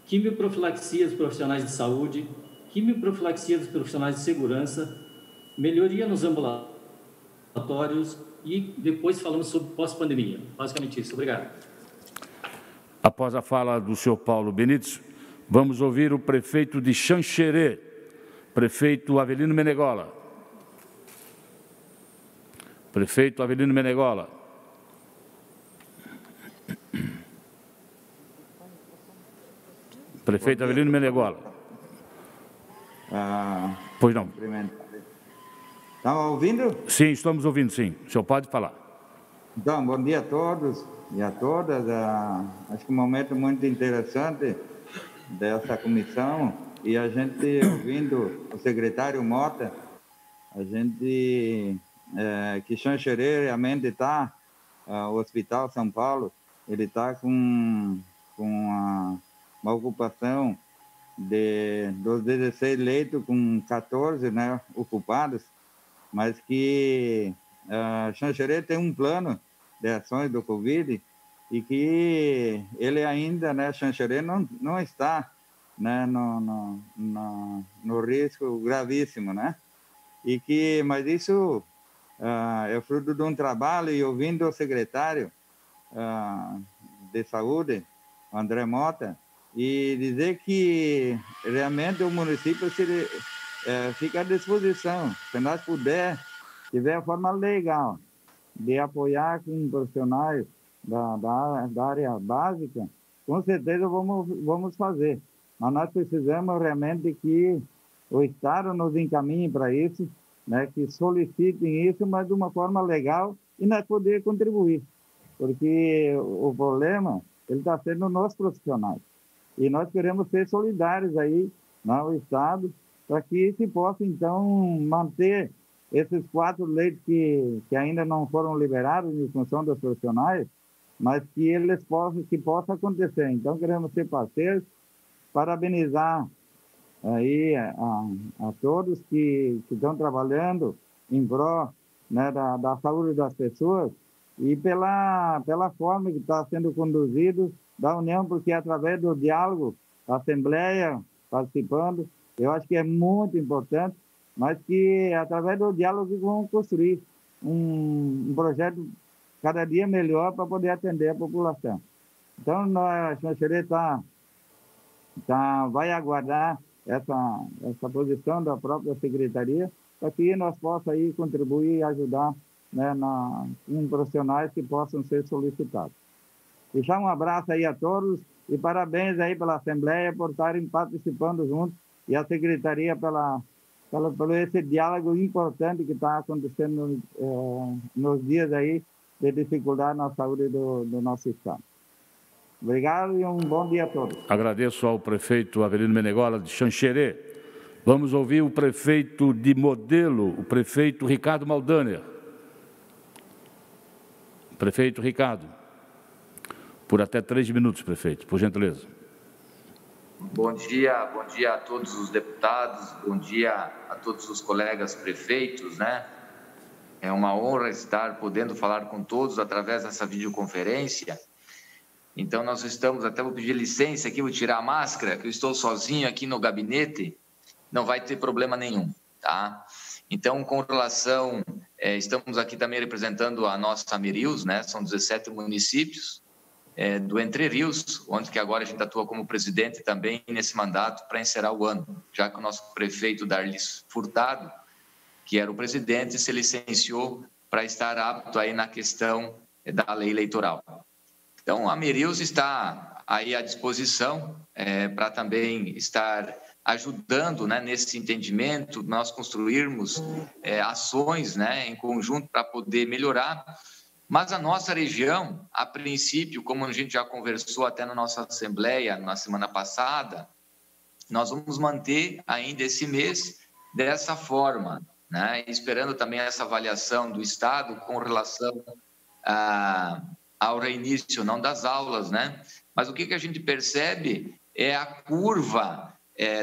quimioprofilaxia dos profissionais de saúde, quimioprofilaxia dos profissionais de segurança, melhoria nos ambulatórios e depois falamos sobre pós-pandemia. Basicamente isso. Obrigado. Após a fala do senhor Paulo Benites, vamos ouvir o prefeito de Xanxerê, prefeito Avelino Menegola. Prefeito Avelino Menegola. Prefeito Avelino Menegola. Pois não. Estão ouvindo? Sim, estamos ouvindo, sim. O senhor pode falar. Então, bom dia a todos e a todas. Acho que um momento muito interessante dessa comissão e a gente ouvindo o secretário Mota, a gente que Xanxerê realmente está, o Hospital São Paulo, ele está com uma ocupação dos 16 leitos, com 14 ocupados, mas que Xanxerê tem um plano de ações do Covid e que ele ainda, Xanxerê não está no risco gravíssimo, mas isso é fruto de um trabalho, e ouvindo o secretário de saúde, André Mota, e dizer que realmente o município fica à disposição, se nós tiver a forma legal de apoiar com profissionais da área básica, com certeza vamos fazer. Mas nós precisamos realmente que o Estado nos encaminhe para isso, né, que solicitem isso, mas de uma forma legal e nós poder contribuir, porque o problema ele está sendo nos profissionais e nós queremos ser solidários aí, né, o Estado, para que se possa então manter esses 4 leitos que ainda não foram liberados em função dos profissionais, mas que eles possa acontecer. Então queremos ser parceiros, parabenizar aí a todos que estão trabalhando em prol, né, da saúde das pessoas e pela forma que está sendo conduzido da União, porque através do diálogo, a Assembleia participando, eu acho que é muito importante, mas que através do diálogo vão construir um projeto cada dia melhor para poder atender a população. Então, a Xanxerê vai aguardar essa posição da própria Secretaria para que nós possamos aí contribuir e ajudar, né, em profissionais que possam ser solicitados. Deixar um abraço aí a todos e parabéns aí pela Assembleia por estarem participando juntos e a Secretaria pelo esse diálogo importante que está acontecendo nos dias aí de dificuldade na saúde do nosso Estado. Obrigado e um bom dia a todos. Agradeço ao prefeito Avelino Menegola de Xanxerê. Vamos ouvir o prefeito de Modelo, o prefeito Ricardo Maldaner. Prefeito Ricardo, por até 3 minutos, prefeito, por gentileza. Bom dia a todos os deputados, bom dia a todos os colegas prefeitos, né? É uma honra estar podendo falar com todos através dessa videoconferência. Então, nós estamos, até vou pedir licença aqui, vou tirar a máscara, que eu estou sozinho aqui no gabinete, não vai ter problema nenhum, tá? Então, com relação, estamos aqui também representando a nossa Amerius, né? São 17 municípios do Entre Rios, onde que agora a gente atua como presidente também nesse mandato para encerrar o ano, já que o nosso prefeito Darlis Furtado, que era o presidente, se licenciou para estar apto aí na questão da lei eleitoral. Então, a Amerius está aí à disposição para também estar ajudando, né, nesse entendimento, nós construirmos ações, né, em conjunto para poder melhorar. Mas a nossa região, a princípio, como a gente já conversou até na nossa Assembleia na semana passada, nós vamos manter ainda esse mês dessa forma, né, esperando também essa avaliação do Estado com relação ao reinício, não das aulas, né? Mas o que a gente percebe é a curva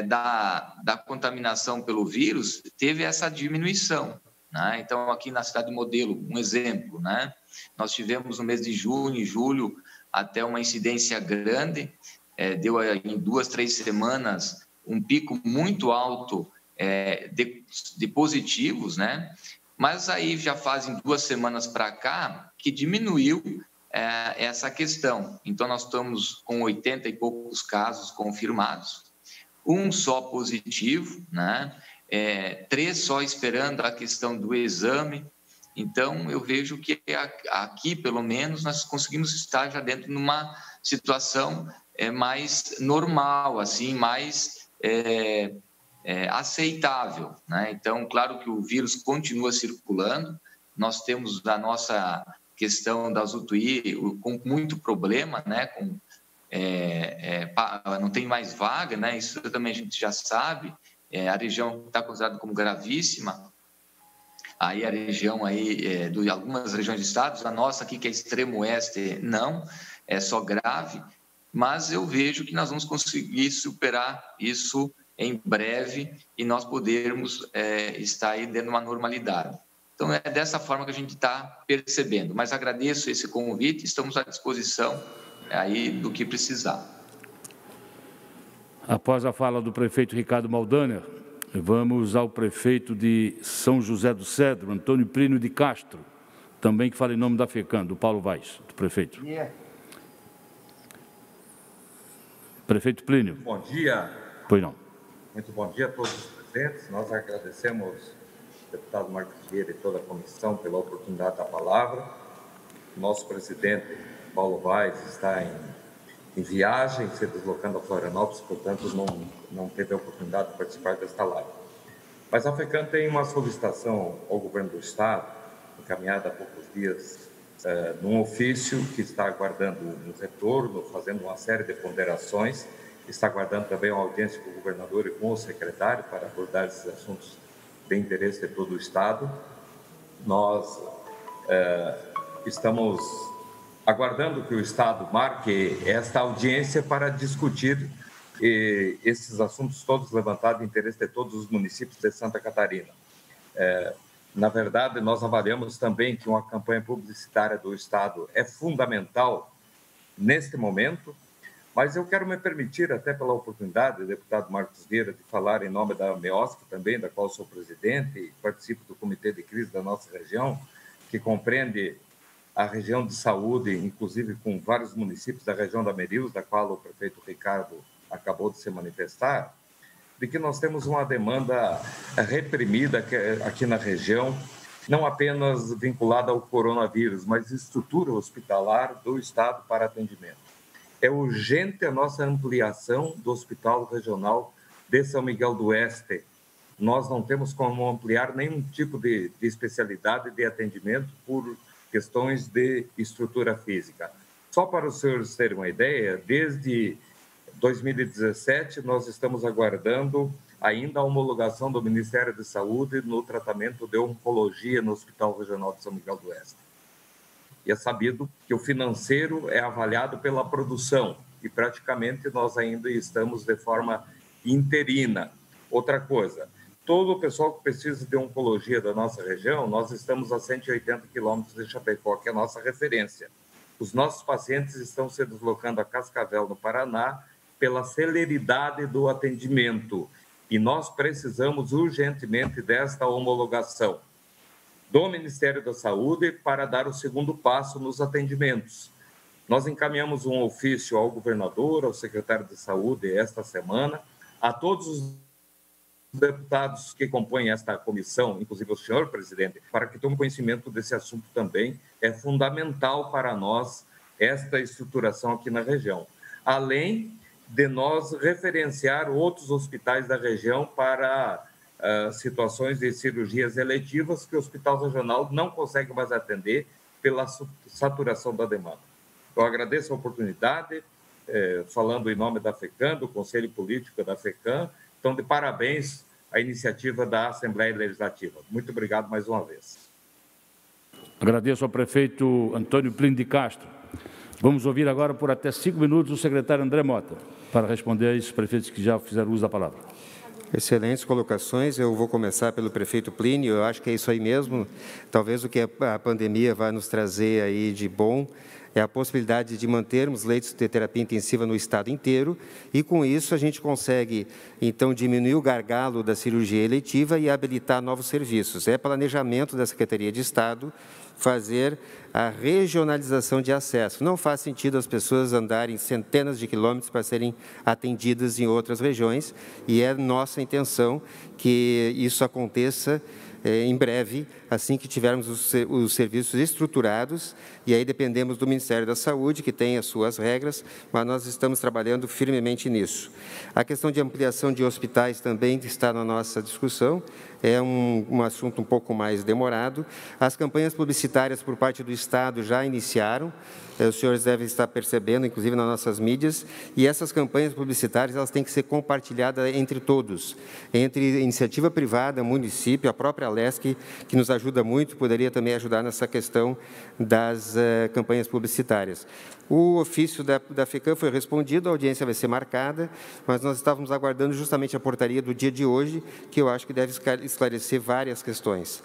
da contaminação pelo vírus teve essa diminuição, né? Então, aqui na cidade de Modelo, um exemplo, né? Nós tivemos no mês de junho e julho até uma incidência grande, deu em 2, 3 semanas um pico muito alto de positivos, né? Mas aí já fazem 2 semanas para cá que diminuiu essa questão. Então, nós estamos com 80 e poucos casos confirmados, 1 só positivo, né? 3 só esperando a questão do exame. Então, eu vejo que aqui, pelo menos, nós conseguimos estar já dentro de uma situação mais normal, assim, mais aceitável, né? Então, claro que o vírus continua circulando, nós temos a nossa questão das UTI com muito problema, né? Não tem mais vaga, né? Isso também a gente já sabe. A região está considerada como gravíssima. Aí a região aí de algumas regiões de estados, a nossa aqui que é extremo oeste, não, é só grave. Mas eu vejo que nós vamos conseguir superar isso em breve e nós podermos estar aí dentro de uma normalidade. Então, é dessa forma que a gente está percebendo. Mas agradeço esse convite, estamos à disposição aí do que precisar. Após a fala do prefeito Ricardo Maldaner, vamos ao prefeito de São José do Cedro, Antônio Plínio de Castro, também que fala em nome da FECAM, do Paulo Vaz, do prefeito. Prefeito Plínio. Bom dia. Pois não. Muito bom dia a todos os presentes. Nós agradecemos ao deputado Marcos Vieira e toda a comissão pela oportunidade da palavra. Nosso presidente, Paulo Vaz, está em viagem, se deslocando a Florianópolis, portanto, não teve a oportunidade de participar desta live. Mas a FECAM tem uma solicitação ao governo do Estado, encaminhada há poucos dias, num ofício que está aguardando um retorno, fazendo uma série de ponderações, está aguardando também uma audiência com o governador e com o secretário para abordar esses assuntos de interesse de todo o Estado. Nós estamos aguardando que o Estado marque esta audiência para discutir esses assuntos todos levantados em interesse de todos os municípios de Santa Catarina. Na verdade, nós avaliamos também que uma campanha publicitária do Estado é fundamental neste momento, mas eu quero me permitir, até pela oportunidade, deputado Marcos Vieira, de falar em nome da MEOSC também, da qual sou presidente e participo do Comitê de Crise da nossa região, que compreende a região de saúde, inclusive com vários municípios da região da Merius, da qual o prefeito Ricardo acabou de se manifestar, de que nós temos uma demanda reprimida aqui na região, não apenas vinculada ao coronavírus, mas estrutura hospitalar do Estado para atendimento. É urgente a nossa ampliação do Hospital Regional de São Miguel do Oeste. Nós não temos como ampliar nenhum tipo de especialidade de atendimento por questões de estrutura física. Só para os senhores terem uma ideia, desde 2017, nós estamos aguardando ainda a homologação do Ministério da Saúde no tratamento de oncologia no Hospital Regional de São Miguel do Oeste. E é sabido que o financeiro é avaliado pela produção e praticamente nós ainda estamos de forma interina. Outra coisa, todo o pessoal que precisa de oncologia da nossa região, nós estamos a 180 quilômetros de Chapecó, que é a nossa referência. Os nossos pacientes estão se deslocando a Cascavel, no Paraná, pela celeridade do atendimento. E nós precisamos urgentemente desta homologação do Ministério da Saúde para dar o segundo passo nos atendimentos. Nós encaminhamos um ofício ao governador, ao secretário de Saúde esta semana, a todos os deputados que compõem esta comissão, inclusive o senhor presidente, para que tomem conhecimento desse assunto também. É fundamental para nós esta estruturação aqui na região. Além de nós referenciar outros hospitais da região para situações de cirurgias eletivas que o Hospital Regional não consegue mais atender pela saturação da demanda. Eu agradeço a oportunidade, falando em nome da FECAM, do Conselho Político da FECAM. Então, de parabéns à iniciativa da Assembleia Legislativa. Muito obrigado mais uma vez. Agradeço ao prefeito Antônio Plínio de Castro. Vamos ouvir agora por até 5 minutos o secretário André Mota, para responder a esses prefeitos que já fizeram uso da palavra. Excelentes colocações. Eu vou começar pelo prefeito Plínio. Eu acho que é isso aí mesmo. Talvez o que a pandemia vai nos trazer aí de bom é a possibilidade de mantermos leitos de terapia intensiva no estado inteiro e, com isso, a gente consegue, então, diminuir o gargalo da cirurgia eletiva e habilitar novos serviços. É planejamento da Secretaria de Estado fazer a regionalização de acesso. Não faz sentido as pessoas andarem centenas de quilômetros para serem atendidas em outras regiões e é nossa intenção que isso aconteça em breve, assim que tivermos os serviços estruturados, e aí dependemos do Ministério da Saúde, que tem as suas regras, mas nós estamos trabalhando firmemente nisso. A questão de ampliação de hospitais também está na nossa discussão, é um assunto um pouco mais demorado. As campanhas publicitárias por parte do Estado já iniciaram, os senhores devem estar percebendo, inclusive nas nossas mídias, e essas campanhas publicitárias elas têm que ser compartilhadas entre todos, entre iniciativa privada, município, a própria LESC, que nos ajuda muito, poderia também ajudar nessa questão das campanhas publicitárias. O ofício da FECAM foi respondido, a audiência vai ser marcada, mas nós estávamos aguardando justamente a portaria do dia de hoje, que eu acho que deve esclarecer várias questões.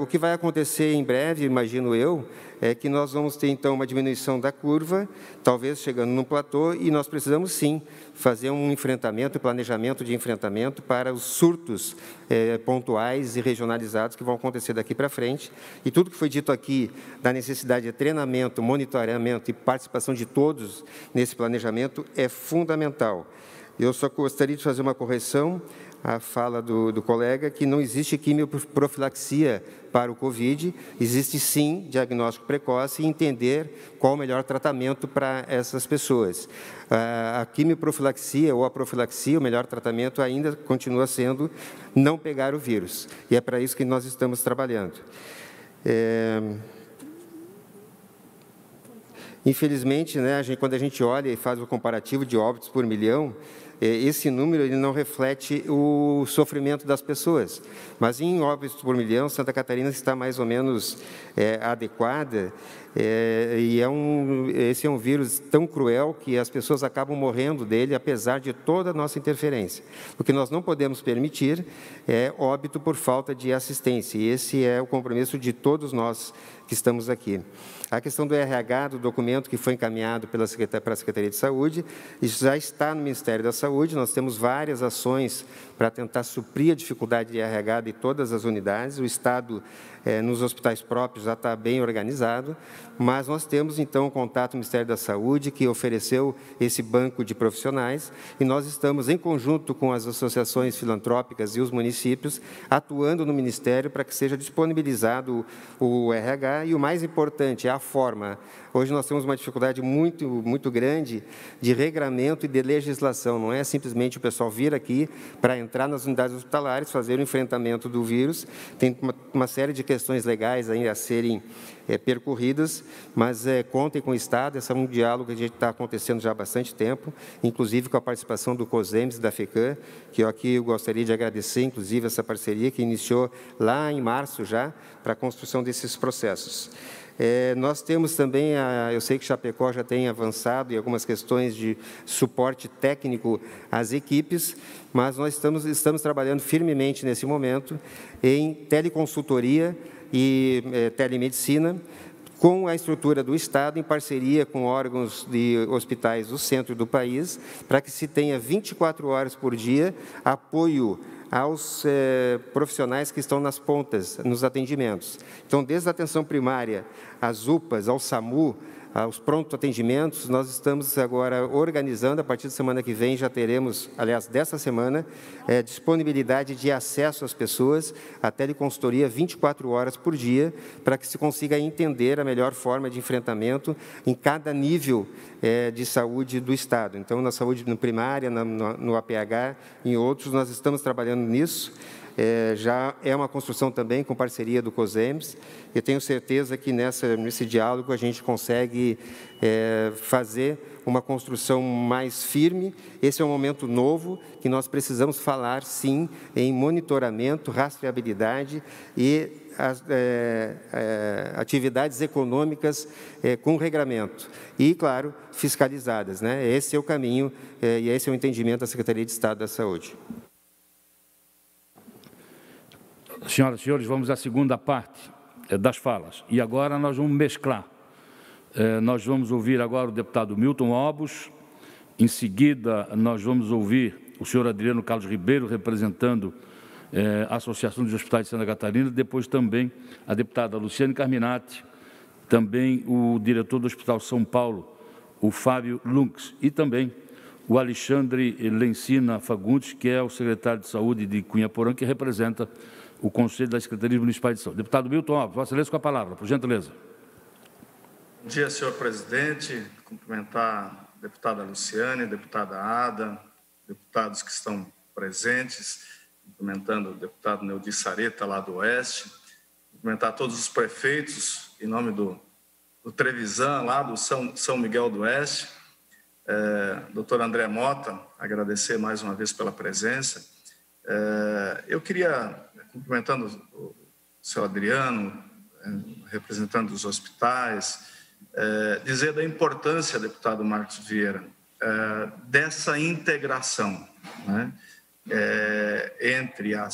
O que vai acontecer em breve, imagino eu, é que nós vamos ter, então, uma diminuição da curva, talvez chegando no platô, e nós precisamos, sim, fazer um enfrentamento, planejamento de enfrentamento para os surtos pontuais e regionalizados que vão acontecer daqui para frente. E tudo que foi dito aqui da necessidade de treinamento, monitoramento e participação de todos nesse planejamento é fundamental. Eu só gostaria de fazer uma correção. a fala do colega, que não existe quimioprofilaxia para o Covid, existe sim diagnóstico precoce e entender qual o melhor tratamento para essas pessoas. A quimioprofilaxia ou a profilaxia, o melhor tratamento ainda continua sendo não pegar o vírus, e é para isso que nós estamos trabalhando. Infelizmente, né, quando a gente olha e faz o comparativo de óbitos por milhão, esse número ele não reflete o sofrimento das pessoas. Mas em óbitos por milhão, Santa Catarina está mais ou menos adequada, e esse é um vírus tão cruel que as pessoas acabam morrendo dele, apesar de toda a nossa interferência. O que nós não podemos permitir é óbito por falta de assistência, e esse é o compromisso de todos nós que estamos aqui. A questão do RH, do documento que foi encaminhado para a Secretaria de Saúde, isso já está no Ministério da Saúde, nós temos várias ações para tentar suprir a dificuldade de RH de todas as unidades. O Estado, nos hospitais próprios, já está bem organizado, mas nós temos, então, um contato no Ministério da Saúde, que ofereceu esse banco de profissionais, e nós estamos, em conjunto com as associações filantrópicas e os municípios, atuando no Ministério para que seja disponibilizado o RH, e o mais importante é a forma. Hoje nós temos uma dificuldade muito grande de regramento e de legislação. Não é simplesmente o pessoal vir aqui para entrar nas unidades hospitalares, fazer o enfrentamento do vírus. Tem uma série de questões legais ainda a serem percorridas, mas contem com o Estado. Esse é um diálogo que a gente está acontecendo já há bastante tempo, inclusive com a participação do COSEMS e da FECAM, que eu gostaria de agradecer, inclusive, essa parceria que iniciou lá em março já, para a construção desses processos. Nós temos também, eu sei que Chapecó já tem avançado em algumas questões de suporte técnico às equipes, mas nós estamos trabalhando firmemente nesse momento em teleconsultoria e telemedicina, com a estrutura do Estado, em parceria com órgãos de hospitais do centro do país, para que se tenha 24 horas por dia apoio aos profissionais que estão nas pontas, nos atendimentos. Então, desde a atenção primária, às UPAs, ao SAMU, aos pronto atendimentos, nós estamos agora organizando, a partir da semana que vem já teremos, aliás, dessa semana, disponibilidade de acesso às pessoas, a teleconsultoria 24 horas por dia, para que se consiga entender a melhor forma de enfrentamento em cada nível de saúde do Estado. Então, na saúde primária, no APH, em outros, nós estamos trabalhando nisso. Já é uma construção também com parceria do COSEMS. Eu tenho certeza que nesse diálogo a gente consegue fazer uma construção mais firme. Esse é um momento novo que nós precisamos falar, sim, em monitoramento, rastreabilidade e atividades econômicas com regramento e, claro, fiscalizadas, né? Esse é o caminho e esse é o entendimento da Secretaria de Estado da Saúde. Senhoras e senhores, vamos à segunda parte das falas. E agora nós vamos mesclar. Nós vamos ouvir agora o deputado Milton Obos. Em seguida, nós vamos ouvir o senhor Adriano Carlos Ribeiro, representando a Associação dos Hospitais de Santa Catarina. Depois também a deputada Luciane Carminati, também o diretor do Hospital São Paulo, o Fábio Lunks, e também o Alexandre Lencina Fagundes, que é o secretário de Saúde de Cunhaporã, que representa o Conselho das Secretarias Municipais de Saúde. Deputado Milton Obos, Vossa Excelência com a palavra, por gentileza. Bom dia, senhor presidente. Cumprimentar a deputada Luciane, a deputada Ada, deputados que estão presentes, cumprimentando o deputado Neudi Sareta, lá do Oeste, cumprimentar todos os prefeitos, em nome do Trevisan, lá do São Miguel do Oeste, doutor André Mota, agradecer mais uma vez pela presença. Eu queria, cumprimentando o senhor Adriano, representando os hospitais, dizer da importância, deputado Marcos Vieira, dessa integração, né, entre a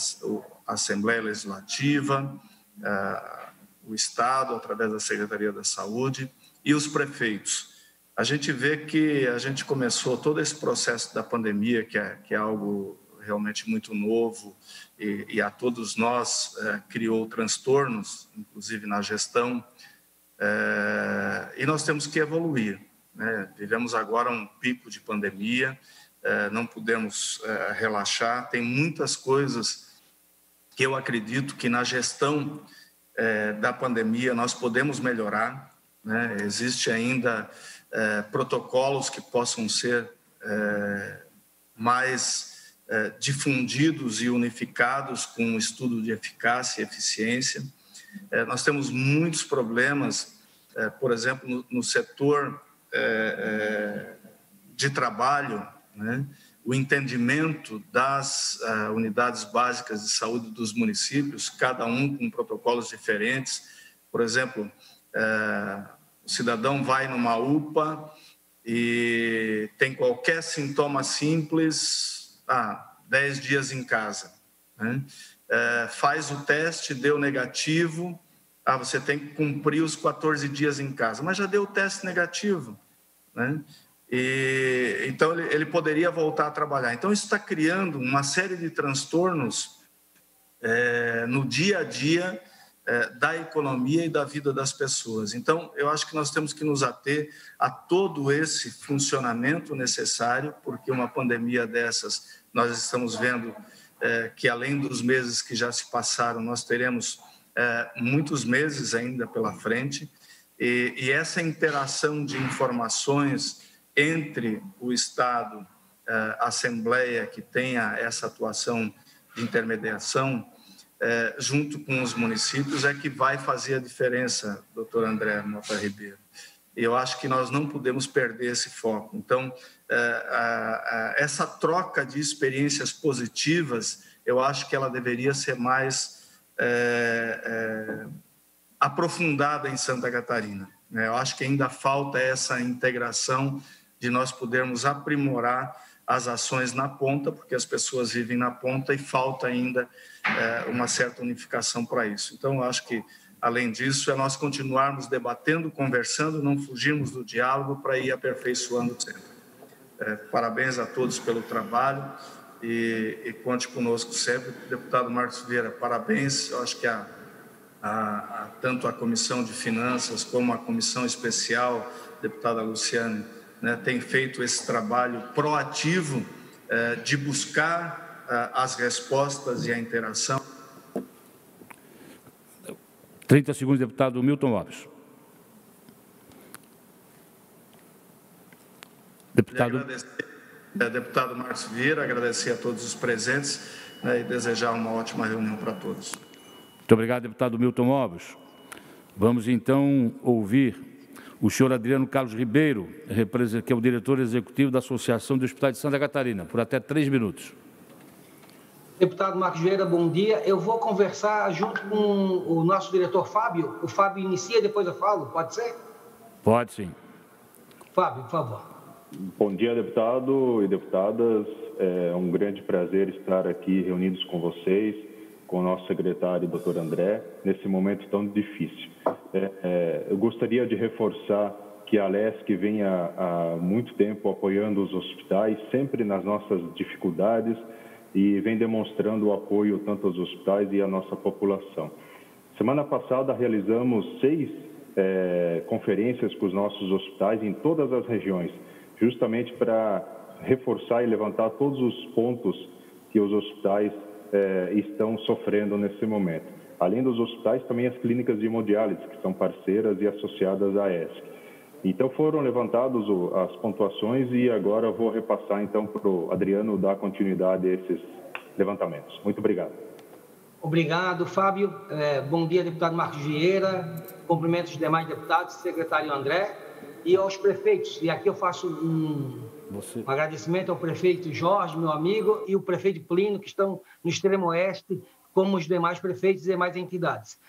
Assembleia Legislativa, o Estado, através da Secretaria da Saúde, e os prefeitos. A gente vê que a gente começou todo esse processo da pandemia, que é algo realmente muito novo, e a todos nós criou transtornos, inclusive na gestão, e nós temos que evoluir, né? Vivemos agora um pico de pandemia, não podemos relaxar. Tem muitas coisas que eu acredito que na gestão da pandemia nós podemos melhorar, né? Existe ainda protocolos que possam ser mais difundidos e unificados com um estudo de eficácia e eficiência. Nós temos muitos problemas, por exemplo, no setor de trabalho, né? O entendimento das unidades básicas de saúde dos municípios, cada um com protocolos diferentes. Por exemplo, o cidadão vai numa UPA e tem qualquer sintoma simples, 10 dias em casa, né? Faz o teste, deu negativo, você tem que cumprir os 14 dias em casa, mas já deu o teste negativo, né? Então, ele poderia voltar a trabalhar. Então, isso está criando uma série de transtornos no dia a dia da economia e da vida das pessoas. Então, eu acho que nós temos que nos ater a todo esse funcionamento necessário, porque uma pandemia dessas, nós estamos vendo que, além dos meses que já se passaram, nós teremos muitos meses ainda pela frente, e essa interação de informações entre o Estado, a Assembleia, que tenha essa atuação de intermediação, junto com os municípios, é que vai fazer a diferença, doutor André Mota Ribeiro. E eu acho que nós não podemos perder esse foco. Então, essa troca de experiências positivas, eu acho que ela deveria ser mais aprofundada em Santa Catarina. Eu acho que ainda falta essa integração de nós podermos aprimorar as ações na ponta, porque as pessoas vivem na ponta e falta ainda uma certa unificação para isso. Então, eu acho que, além disso, é nós continuarmos debatendo, conversando, não fugirmos do diálogo para ir aperfeiçoando sempre. Parabéns a todos pelo trabalho e conte conosco sempre. Deputado Marcos Vieira, parabéns. Eu acho que tanto a Comissão de Finanças como a Comissão Especial, deputada Luciane, né, tem feito esse trabalho proativo de buscar as respostas e a interação. 30 segundos, deputado Milton Lopes. Deputado Marcos Vieira, agradecer a todos os presentes, né, e desejar uma ótima reunião para todos. Muito obrigado, deputado Milton Lopes. Vamos, então, ouvir o senhor Adriano Carlos Ribeiro, que é o diretor executivo da Associação de Hospitais de Santa Catarina, por até 3 minutos. Deputado Marcos Vieira, bom dia. Eu vou conversar junto com o nosso diretor Fábio. O Fábio inicia, depois eu falo, pode ser? Pode, sim. Fábio, por favor. Bom dia, deputado e deputadas. É um grande prazer estar aqui reunidos com vocês, com o nosso secretário, doutor André, nesse momento tão difícil. Eu gostaria de reforçar que a ALESC vem há muito tempo apoiando os hospitais, sempre nas nossas dificuldades, e vem demonstrando o apoio tanto aos hospitais e à nossa população. Semana passada realizamos 6 conferências com os nossos hospitais em todas as regiões, justamente para reforçar e levantar todos os pontos que os hospitais estão sofrendo nesse momento. Além dos hospitais, também as clínicas de hemodiálise, que são parceiras e associadas à ESC. Então, foram levantadas as pontuações e agora vou repassar, então, para o Adriano dar continuidade a esses levantamentos. Muito obrigado. Obrigado, Fábio. Bom dia, deputado Marcos Vieira. Cumprimento os demais deputados, secretário André e aos prefeitos. E aqui eu faço um agradecimento ao prefeito Jorge, meu amigo, e o prefeito Plínio, que estão no extremo oeste, como os demais prefeitos e demais entidades.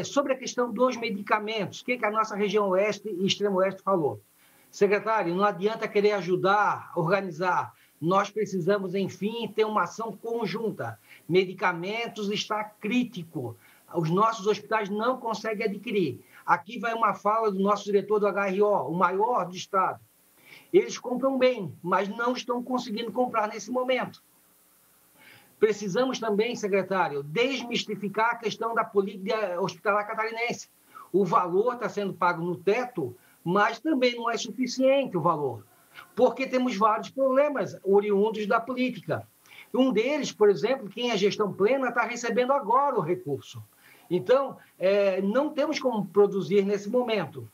Sobre a questão dos medicamentos, o que a nossa região oeste e extremo oeste falou? Secretário, não adianta querer ajudar, organizar. Nós precisamos, enfim, ter uma ação conjunta. Medicamentos está crítico. Os nossos hospitais não conseguem adquirir. Aqui vai uma fala do nosso diretor do HRO, o maior do estado. Eles compram bem, mas não estão conseguindo comprar nesse momento. Precisamos também, secretário, desmistificar a questão da política hospitalar catarinense. O valor está sendo pago no teto, mas também não é suficiente o valor. porque temos vários problemas oriundos da política. Um deles, por exemplo, quem é gestão plena está recebendo agora o recurso. Então, não temos como produzir nesse momento.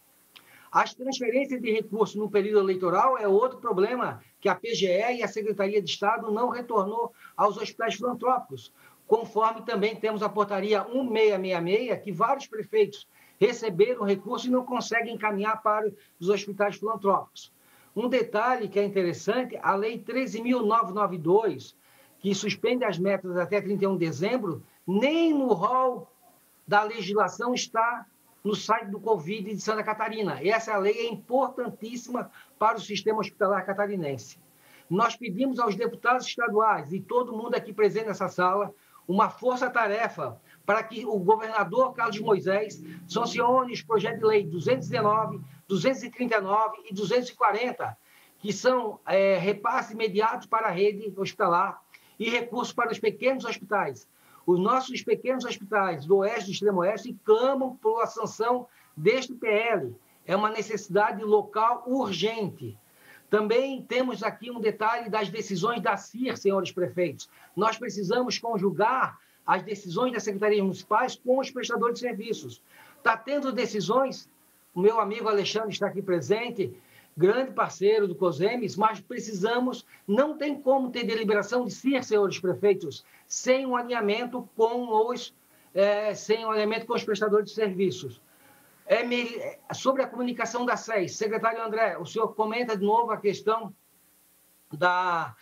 As transferências de recursos no período eleitoral é outro problema que a PGE e a Secretaria de Estado não retornou aos hospitais filantrópicos, conforme também temos a portaria 1666, que vários prefeitos receberam recursos e não conseguem encaminhar para os hospitais filantrópicos. Um detalhe que é interessante, a Lei 13.992, que suspende as metas até 31 de dezembro, nem no rol da legislação está no site do Covid de Santa Catarina. Essa lei é importantíssima para o sistema hospitalar catarinense. Nós pedimos aos deputados estaduais e todo mundo aqui presente nessa sala uma força-tarefa para que o governador Carlos Moisés sancione os projetos de lei 219, 239 e 240, que são repasses imediatos para a rede hospitalar e recursos para os pequenos hospitais. Os nossos pequenos hospitais do Oeste e do Extremo Oeste clamam por a sanção deste PL. É uma necessidade local urgente. Também temos aqui um detalhe das decisões da CIR, senhores prefeitos. Nós precisamos conjugar as decisões das secretarias municipais com os prestadores de serviços. Está tendo decisões, o meu amigo Alexandre está aqui presente, grande parceiro do COSEMES, mas precisamos, não tem como ter deliberação de CIR, senhores prefeitos, sem um alinhamento com os prestadores de serviços. Sobre a comunicação da SES, secretário André, o senhor comenta de novo a questão da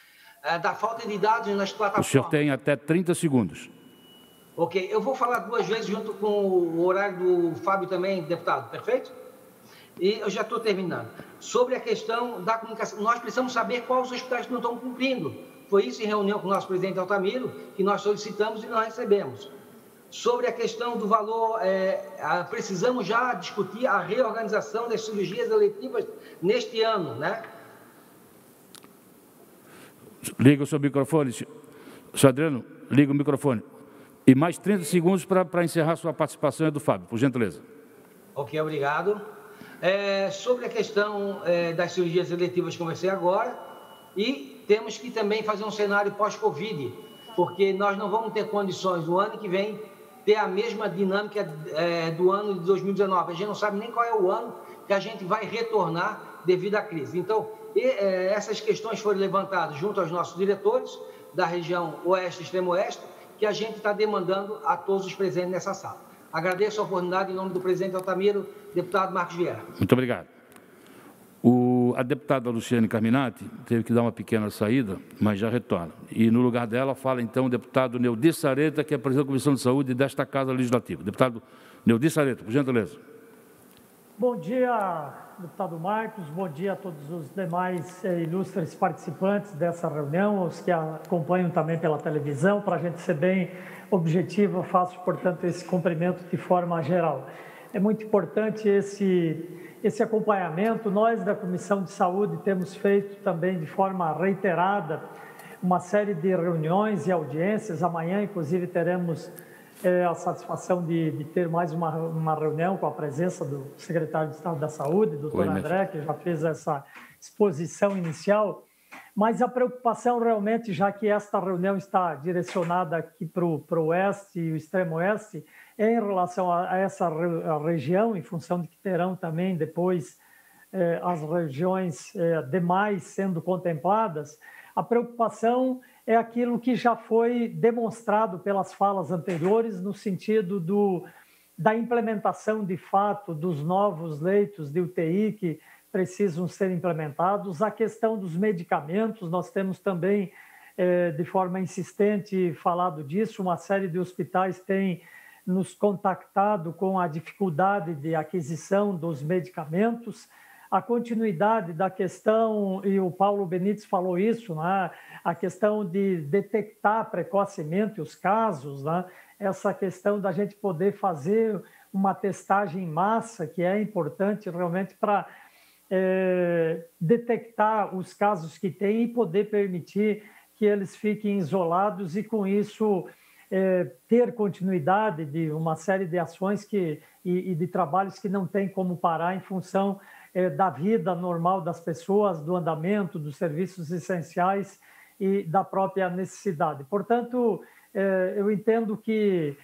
falta de dados nas plataformas. O senhor tem até 30 segundos. Ok, eu vou falar 2 vezes junto com o horário do Fábio também, deputado, perfeito? E eu já estou terminando. Sobre a questão da comunicação, nós precisamos saber quais os hospitais que não estão cumprindo. Foi isso em reunião com o nosso presidente Altamiro, que nós solicitamos e não recebemos. Sobre a questão do valor, precisamos já discutir a reorganização das cirurgias eletivas neste ano, né? Liga o seu microfone. Senhor Adriano, liga o microfone. E mais 30 segundos para encerrar sua participação é do Fábio, por gentileza. Ok, obrigado. Sobre a questão das cirurgias eletivas, conversei agora, e temos que também fazer um cenário pós-Covid, porque nós não vamos ter condições no ano que vem ter a mesma dinâmica do ano de 2019. A gente não sabe nem qual é o ano que a gente vai retornar devido à crise. Então, essas questões foram levantadas junto aos nossos diretores da região Oeste e Extremo Oeste, que a gente está demandando a todos os presentes nessa sala. Agradeço a oportunidade em nome do presidente Altamiro, deputado Marcos Vieira. Muito obrigado. A deputada Luciane Carminati teve que dar uma pequena saída, mas já retorna. E no lugar dela fala então o deputado Neudi Sareta, que é presidente da Comissão de Saúde desta Casa Legislativa. Deputado Neudi Sareta, por gentileza. Bom dia, deputado Marcos, bom dia a todos os demais ilustres participantes dessa reunião, os que acompanham também pela televisão. Para a gente ser bem objetivo, eu faço, portanto, esse cumprimento de forma geral. É muito importante esse acompanhamento. Nós, da Comissão de Saúde, temos feito também de forma reiterada uma série de reuniões e audiências. Amanhã, inclusive, teremos a satisfação de ter mais uma reunião com a presença do secretário de Estado da Saúde, doutor André, que já fez essa exposição inicial. Mas a preocupação realmente, já que esta reunião está direcionada aqui para o Oeste e o Extremo Oeste, é em relação a essa região, em função de que terão também depois as regiões demais sendo contempladas, a preocupação é aquilo que já foi demonstrado pelas falas anteriores, no sentido da implementação de fato dos novos leitos de UTI que precisam ser implementados, a questão dos medicamentos. Nós temos também, de forma insistente, falado disso. Uma série de hospitais tem nos contactado com a dificuldade de aquisição dos medicamentos, a continuidade da questão, e o Paulo Benites falou isso, né? A questão de detectar precocemente os casos, né? Essa questão da gente poder fazer uma testagem em massa, que é importante realmente para detectar os casos que tem e poder permitir que eles fiquem isolados e, com isso, ter continuidade de uma série de ações e de trabalhos que não tem como parar em função da vida normal das pessoas, do andamento, dos serviços essenciais e da própria necessidade. Portanto, eu entendo que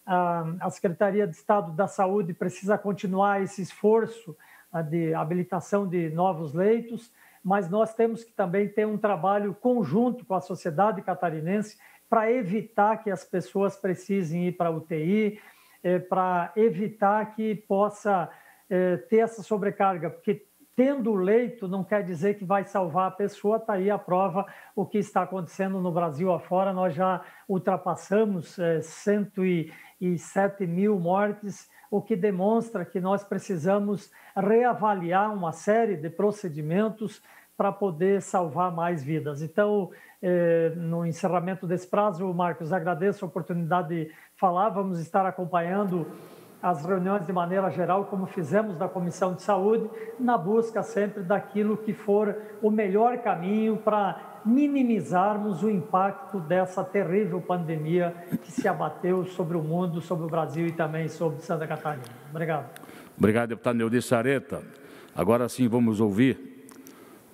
a Secretaria de Estado da Saúde precisa continuar esse esforço de habilitação de novos leitos, mas nós temos que também ter um trabalho conjunto com a sociedade catarinense para evitar que as pessoas precisem ir para a UTI, para evitar que possa ter essa sobrecarga, porque tendo o leito não quer dizer que vai salvar a pessoa. Está aí a prova, o que está acontecendo no Brasil afora. Nós já ultrapassamos 107 mil mortes, o que demonstra que nós precisamos reavaliar uma série de procedimentos para poder salvar mais vidas. Então, no encerramento desse prazo, Marcos, agradeço a oportunidade de falar. Vamos estar acompanhando as reuniões de maneira geral, como fizemos da Comissão de Saúde, na busca sempre daquilo que for o melhor caminho para minimizarmos o impacto dessa terrível pandemia que se abateu sobre o mundo, sobre o Brasil e também sobre Santa Catarina. Obrigado. Obrigado, deputado Neudi Sareta. Agora sim vamos ouvir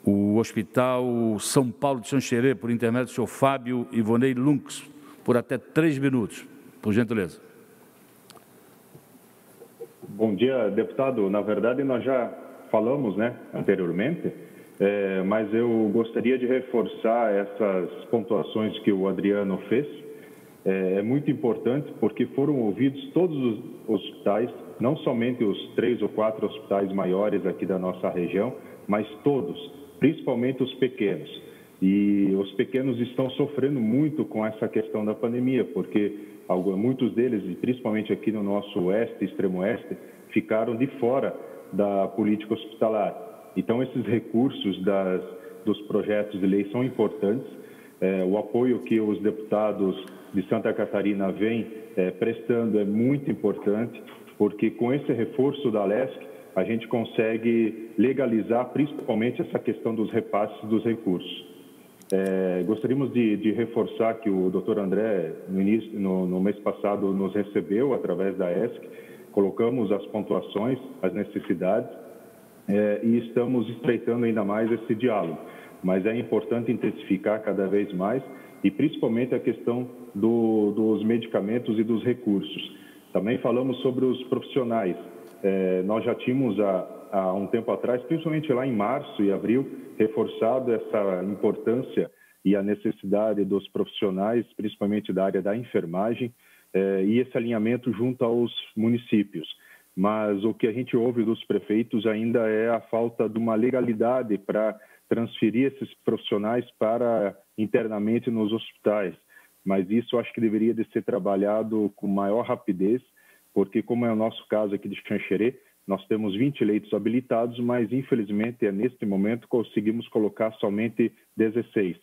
o Hospital São Paulo de Xanxerê, por intermédio do senhor Fábio Ivonei Lunks, por até 3 minutos. Por gentileza. Bom dia, deputado. Na verdade, nós já falamos, anteriormente, mas eu gostaria de reforçar essas pontuações que o Adriano fez. É muito importante porque foram ouvidos todos os hospitais, não somente os 3 ou 4 hospitais maiores aqui da nossa região, mas todos, principalmente os pequenos. E os pequenos estão sofrendo muito com essa questão da pandemia, porque muitos deles, e principalmente aqui no nosso oeste, extremo oeste, ficaram de fora da política hospitalar. Então, esses recursos dos projetos de lei são importantes. O apoio que os deputados de Santa Catarina vêm prestando é muito importante, porque com esse reforço da LESC, a gente consegue legalizar principalmente essa questão dos repasses dos recursos. Gostaríamos de reforçar que o doutor André, no mês passado, nos recebeu através da ESC, colocamos as pontuações, as necessidades, e estamos estreitando ainda mais esse diálogo. Mas é importante intensificar cada vez mais, e principalmente a questão dos medicamentos e dos recursos. Também falamos sobre os profissionais. Nós já tínhamos há um tempo atrás, principalmente lá em março e abril, reforçado essa importância e a necessidade dos profissionais, principalmente da área da enfermagem, e esse alinhamento junto aos municípios. Mas o que a gente ouve dos prefeitos ainda é a falta de uma legalidade para transferir esses profissionais para internamente nos hospitais. Mas isso acho que deveria de ser trabalhado com maior rapidez, porque como é o nosso caso aqui de Xanxerê, nós temos 20 leitos habilitados, mas infelizmente neste momento conseguimos colocar somente 16.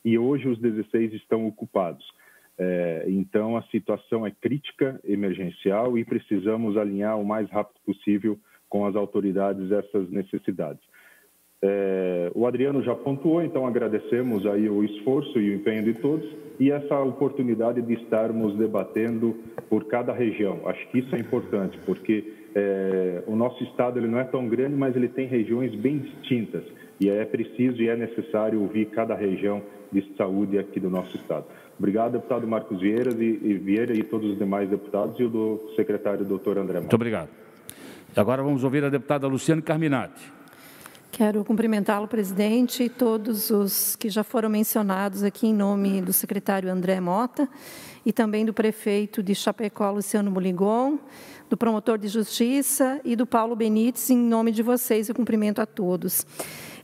E hoje os 16 estão ocupados. Então a situação é crítica, emergencial, e precisamos alinhar o mais rápido possível com as autoridades essas necessidades. O Adriano já pontuou, então agradecemos aí o esforço e o empenho de todos e essa oportunidade de estarmos debatendo por cada região. Acho que isso é importante, porque o nosso estado ele não é tão grande, mas ele tem regiões bem distintas e é preciso e é necessário ouvir cada região de saúde aqui do nosso estado. Obrigado, deputado Marcos Vieira e todos os demais deputados e o do secretário doutor André Mota. Muito obrigado. Agora vamos ouvir a deputada Luciane Carminati. Quero cumprimentá-lo, presidente, e todos os que já foram mencionados aqui em nome do secretário André Mota e também do prefeito de Chapecó, Luciano Muligon, do promotor de justiça e do Paulo Benites. Em nome de vocês, eu cumprimento a todos.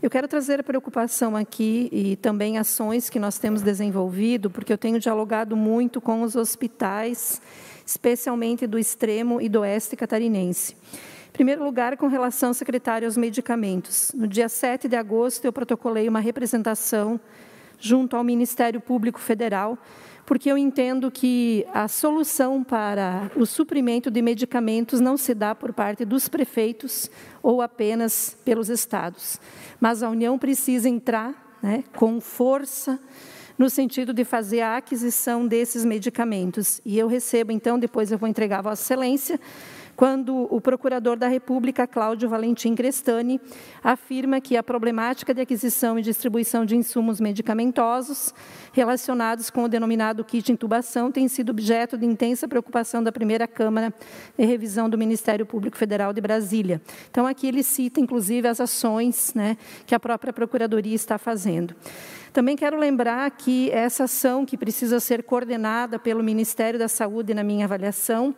Eu quero trazer a preocupação aqui e também ações que nós temos desenvolvido, porque eu tenho dialogado muito com os hospitais, especialmente do extremo e do oeste catarinense. Em primeiro lugar, com relação, secretário, aos medicamentos. No dia 7 de agosto, eu protocolei uma representação junto ao Ministério Público Federal, porque eu entendo que a solução para o suprimento de medicamentos não se dá por parte dos prefeitos ou apenas pelos estados, mas a União precisa entrar com força no sentido de fazer a aquisição desses medicamentos. E eu recebo, então, depois eu vou entregar a Vossa Excelência, quando o procurador da República, Cláudio Valentim Crestani, afirma que a problemática de aquisição e distribuição de insumos medicamentosos relacionados com o denominado kit intubação tem sido objeto de intensa preocupação da primeira Câmara de Revisão do Ministério Público Federal de Brasília. Então, aqui ele cita, inclusive, as ações, né, que a própria Procuradoria está fazendo. Também quero lembrar que essa ação, que precisa ser coordenada pelo Ministério da Saúde, na minha avaliação,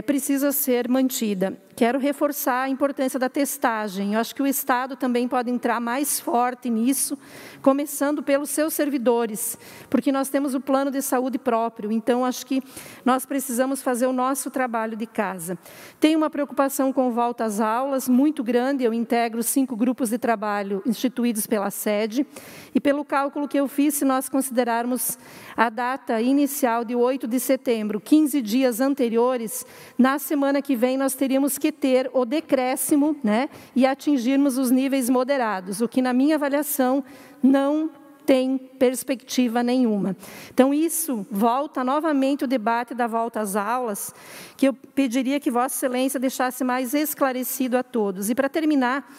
precisa ser mantida. Quero reforçar a importância da testagem. Eu acho que o Estado também pode entrar mais forte nisso, começando pelos seus servidores, porque nós temos o plano de saúde próprio, então acho que nós precisamos fazer o nosso trabalho de casa. Tenho uma preocupação com volta às aulas muito grande, eu integro 5 grupos de trabalho instituídos pela sede, e pelo cálculo que eu fiz, se nós considerarmos a data inicial de 8 de setembro, 15 dias anteriores, na semana que vem nós teríamos que ter o decréscimo, né, e atingirmos os níveis moderados, o que, na minha avaliação, não tem perspectiva nenhuma. Então, isso volta novamente o debate da volta às aulas, que eu pediria que Vossa Excelência deixasse mais esclarecido a todos. E, para terminar,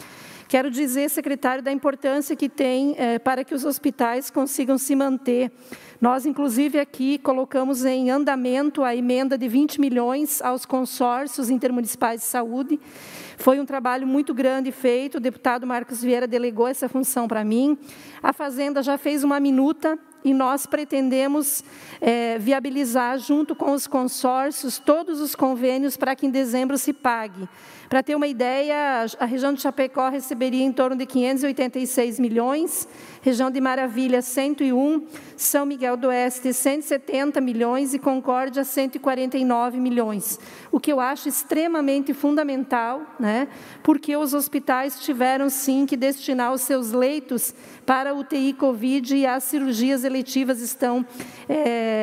quero dizer, secretário, da importância que tem para que os hospitais consigam se manter. Nós, inclusive, aqui colocamos em andamento a emenda de 20 milhões aos consórcios intermunicipais de saúde. Foi um trabalho muito grande feito, o deputado Marcos Vieira delegou essa função para mim. A Fazenda já fez uma minuta e nós pretendemos viabilizar, junto com os consórcios, todos os convênios para que em dezembro se pague. Para ter uma ideia, a região de Chapecó receberia em torno de 586 milhões, região de Maravilha, 101, São Miguel do Oeste, 170 milhões e Concórdia, 149 milhões. O que eu acho extremamente fundamental, né, porque os hospitais tiveram, sim, que destinar os seus leitos para a UTI Covid e as cirurgias eletivas estão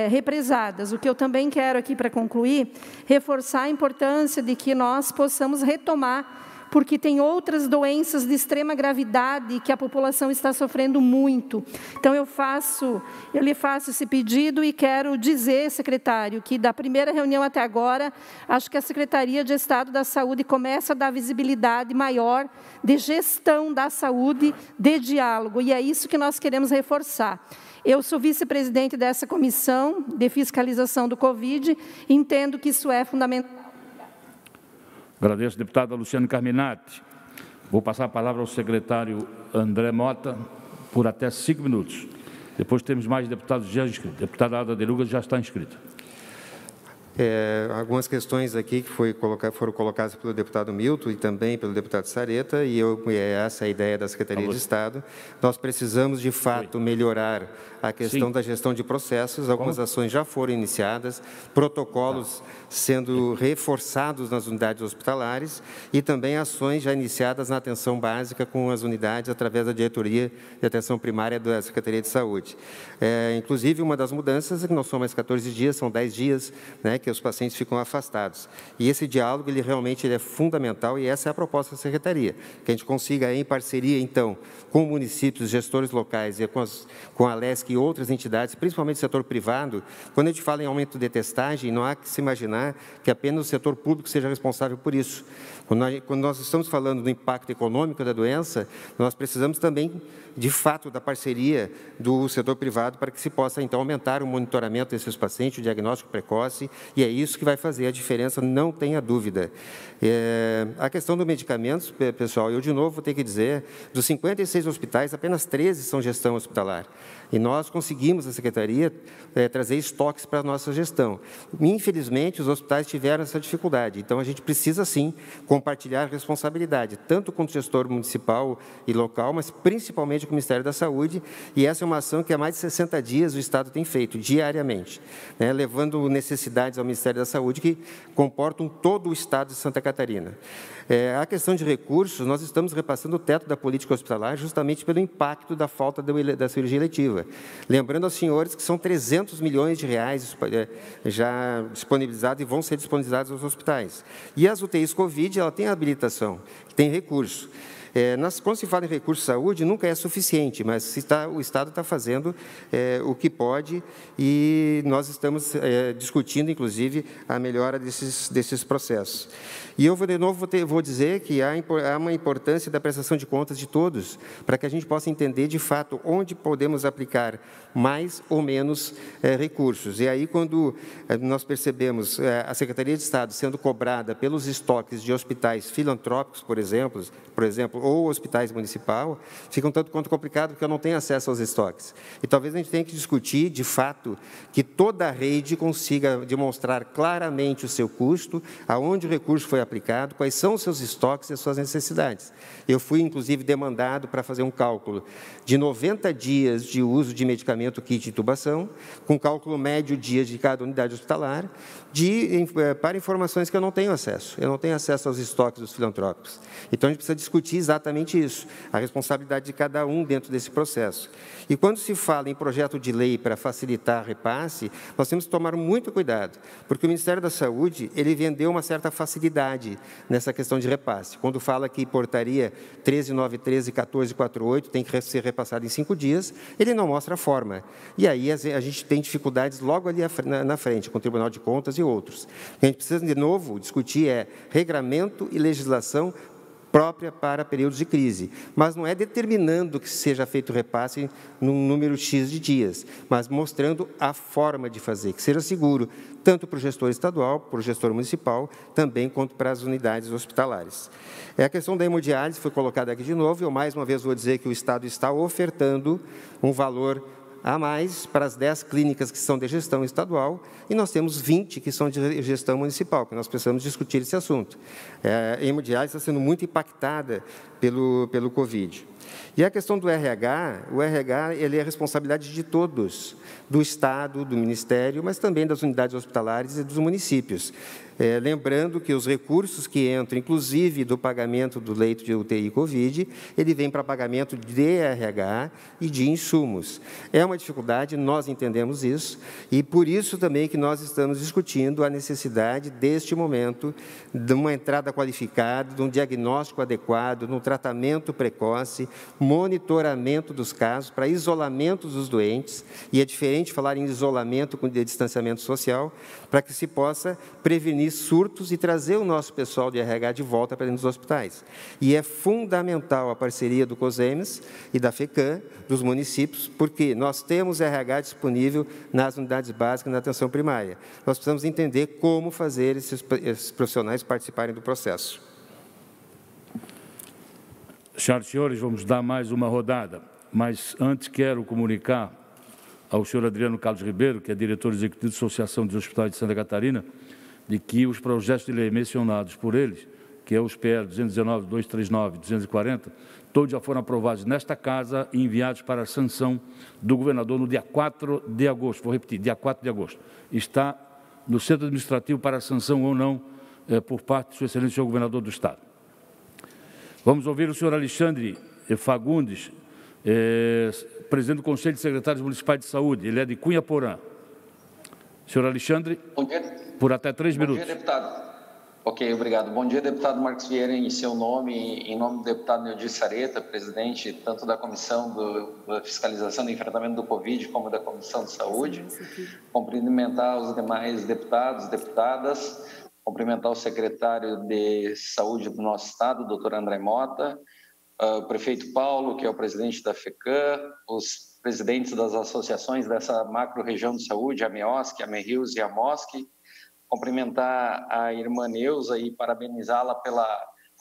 represadas. O que eu também quero aqui, para concluir, reforçar a importância de que nós possamos retomar, porque tem outras doenças de extrema gravidade que a população está sofrendo muito. Então, eu lhe faço esse pedido e quero dizer, secretário, que da primeira reunião até agora, acho que a Secretaria de Estado da Saúde começa a dar visibilidade maior de gestão da saúde, de diálogo, e é isso que nós queremos reforçar. Eu sou vice-presidente dessa comissão de fiscalização do Covid, entendo que isso é fundamental. Agradeço, deputada Luciane Carminati. Vou passar a palavra ao secretário André Mota por até 5 minutos. Depois temos mais deputados já inscritos. A deputada Ada de Lugas já está inscrita. Algumas questões aqui que foram colocadas pelo deputado Milton e também pelo deputado Sareta, e essa é a ideia da Secretaria de Estado. Nós precisamos, de fato, melhorar a questão da gestão de processos. Algumas ações já foram iniciadas, protocolos sendo reforçados nas unidades hospitalares e também ações já iniciadas na atenção básica com as unidades através da diretoria de atenção primária da Secretaria de Saúde. Inclusive, uma das mudanças é que não são mais 14 dias, são 10 dias, né, que os pacientes ficam afastados. E esse diálogo, ele realmente é fundamental, e essa é a proposta da Secretaria, que a gente consiga, em parceria, então, com municípios, gestores locais e com a LESC e outras entidades, principalmente o setor privado. Quando a gente fala em aumento de testagem, não há que se imaginar que apenas o setor público seja responsável por isso. Quando nós estamos falando do impacto econômico da doença, nós precisamos também, de fato, da parceria do setor privado para que se possa, então, aumentar o monitoramento desses pacientes, o diagnóstico precoce, e é isso que vai fazer a diferença, não tenha dúvida. A questão dos medicamentos, pessoal, eu, de novo, vou ter que dizer, dos 56 hospitais, apenas 13 são gestão hospitalar. E nós conseguimos, a Secretaria, trazer estoques para a nossa gestão. Infelizmente, os hospitais tiveram essa dificuldade. Então, a gente precisa, sim, compartilhar a responsabilidade, tanto com o gestor municipal e local, mas principalmente com o Ministério da Saúde. E essa é uma ação que há mais de 60 dias o Estado tem feito, diariamente, né, levando necessidades ao Ministério da Saúde que comportam todo o Estado de Santa Catarina. A questão de recursos, nós estamos repassando o teto da política hospitalar justamente pelo impacto da falta da cirurgia eletiva. Lembrando aos senhores que são 300 milhões de reais já disponibilizados e vão ser disponibilizados aos hospitais. E as UTIs Covid, ela tem habilitação, tem recurso. Quando se fala em recurso de saúde, nunca é suficiente, mas o Estado está fazendo o que pode e nós estamos discutindo, inclusive, a melhora desses processos. E eu, de novo, vou dizer que há uma importância da prestação de contas de todos, para que a gente possa entender, de fato, onde podemos aplicar mais ou menos recursos. E aí, quando nós percebemos a Secretaria de Estado sendo cobrada pelos estoques de hospitais filantrópicos, por exemplo, ou hospitais municipais, fica um tanto quanto complicado, porque eu não tenho acesso aos estoques. E talvez a gente tenha que discutir, de fato, que toda a rede consiga demonstrar claramente o seu custo, aonde o recurso foi aplicado, quais são os seus estoques e as suas necessidades. Eu fui, inclusive, demandado para fazer um cálculo de 90 dias de uso de medicamento kit de intubação, com cálculo médio dias de cada unidade hospitalar, para informações que eu não tenho acesso. Eu não tenho acesso aos estoques dos filantrópicos. Então, a gente precisa discutir exatamente isso, a responsabilidade de cada um dentro desse processo. E quando se fala em projeto de lei para facilitar repasse, nós temos que tomar muito cuidado, porque o Ministério da Saúde, ele vendeu uma certa facilidade nessa questão de repasse. Quando fala que portaria 13.913 e 14.48 tem que ser repassada em 5 dias, ele não mostra a forma. E aí a gente tem dificuldades logo ali na frente, com o Tribunal de Contas e outros. O que a gente precisa, de novo, discutir regramento e legislação própria para períodos de crise, mas não é determinando que seja feito repasse num número X de dias, mas mostrando a forma de fazer, que seja seguro, tanto para o gestor estadual, para o gestor municipal, também quanto para as unidades hospitalares. A questão da hemodiálise foi colocada aqui de novo, eu mais uma vez vou dizer que o Estado está ofertando um valor a mais para as 10 clínicas que são de gestão estadual e nós temos 20 que são de gestão municipal, que nós precisamos discutir esse assunto. A hemodiálise está sendo muito impactada pelo Covid. E a questão do RH, o RH ele é responsabilidade de todos, do Estado, do Ministério, mas também das unidades hospitalares e dos municípios. Lembrando que os recursos que entram, inclusive do pagamento do leito de UTI Covid, ele vem para pagamento de RH e de insumos. É uma dificuldade, nós entendemos isso, e por isso também que nós estamos discutindo a necessidade, deste momento, de uma entrada qualificada, de um diagnóstico adequado, de um tratamento precoce, monitoramento dos casos, para isolamento dos doentes, e é diferente falar em isolamento com distanciamento social, para que se possa prevenir surtos e trazer o nosso pessoal de RH de volta para dentro dos hospitais. E é fundamental a parceria do COSEMES e da FECAM, dos municípios, porque nós temos RH disponível nas unidades básicas na atenção primária. Nós precisamos entender como fazer esses profissionais participarem do processo. Senhoras e senhores, vamos dar mais uma rodada, mas antes quero comunicar ao senhor Adriano Carlos Ribeiro, que é diretor executivo da Associação dos Hospitais de Santa Catarina, de que os projetos de lei mencionados por eles, que é os PL 219, 239, 240, todos já foram aprovados nesta Casa e enviados para a sanção do governador no dia 4 de agosto. Vou repetir, dia 4 de agosto. Está no Centro Administrativo para a sanção ou não por parte de Sua Excelência, o senhor governador do Estado. Vamos ouvir o senhor Alexandre Fagundes, presidente do Conselho de Secretários Municipais de Saúde. Ele é de Cunha Porã. Senhor Alexandre, por até 3 minutos. Bom dia, deputado. Ok, obrigado. Bom dia, deputado Marcos Vieira, em seu nome e em nome do deputado Neudi Sareta, presidente tanto da Comissão da Fiscalização do Enfrentamento do Covid como da Comissão de Saúde. Cumprimentar os demais deputados, deputadas, cumprimentar o secretário de Saúde do nosso Estado, doutor André Mota, o prefeito Paulo, que é o presidente da FECAM, os presidentes das associações dessa macro-região de saúde, a MEOSC, a MERIUS e a MOSC, cumprimentar a irmã Neuza e parabenizá-la pela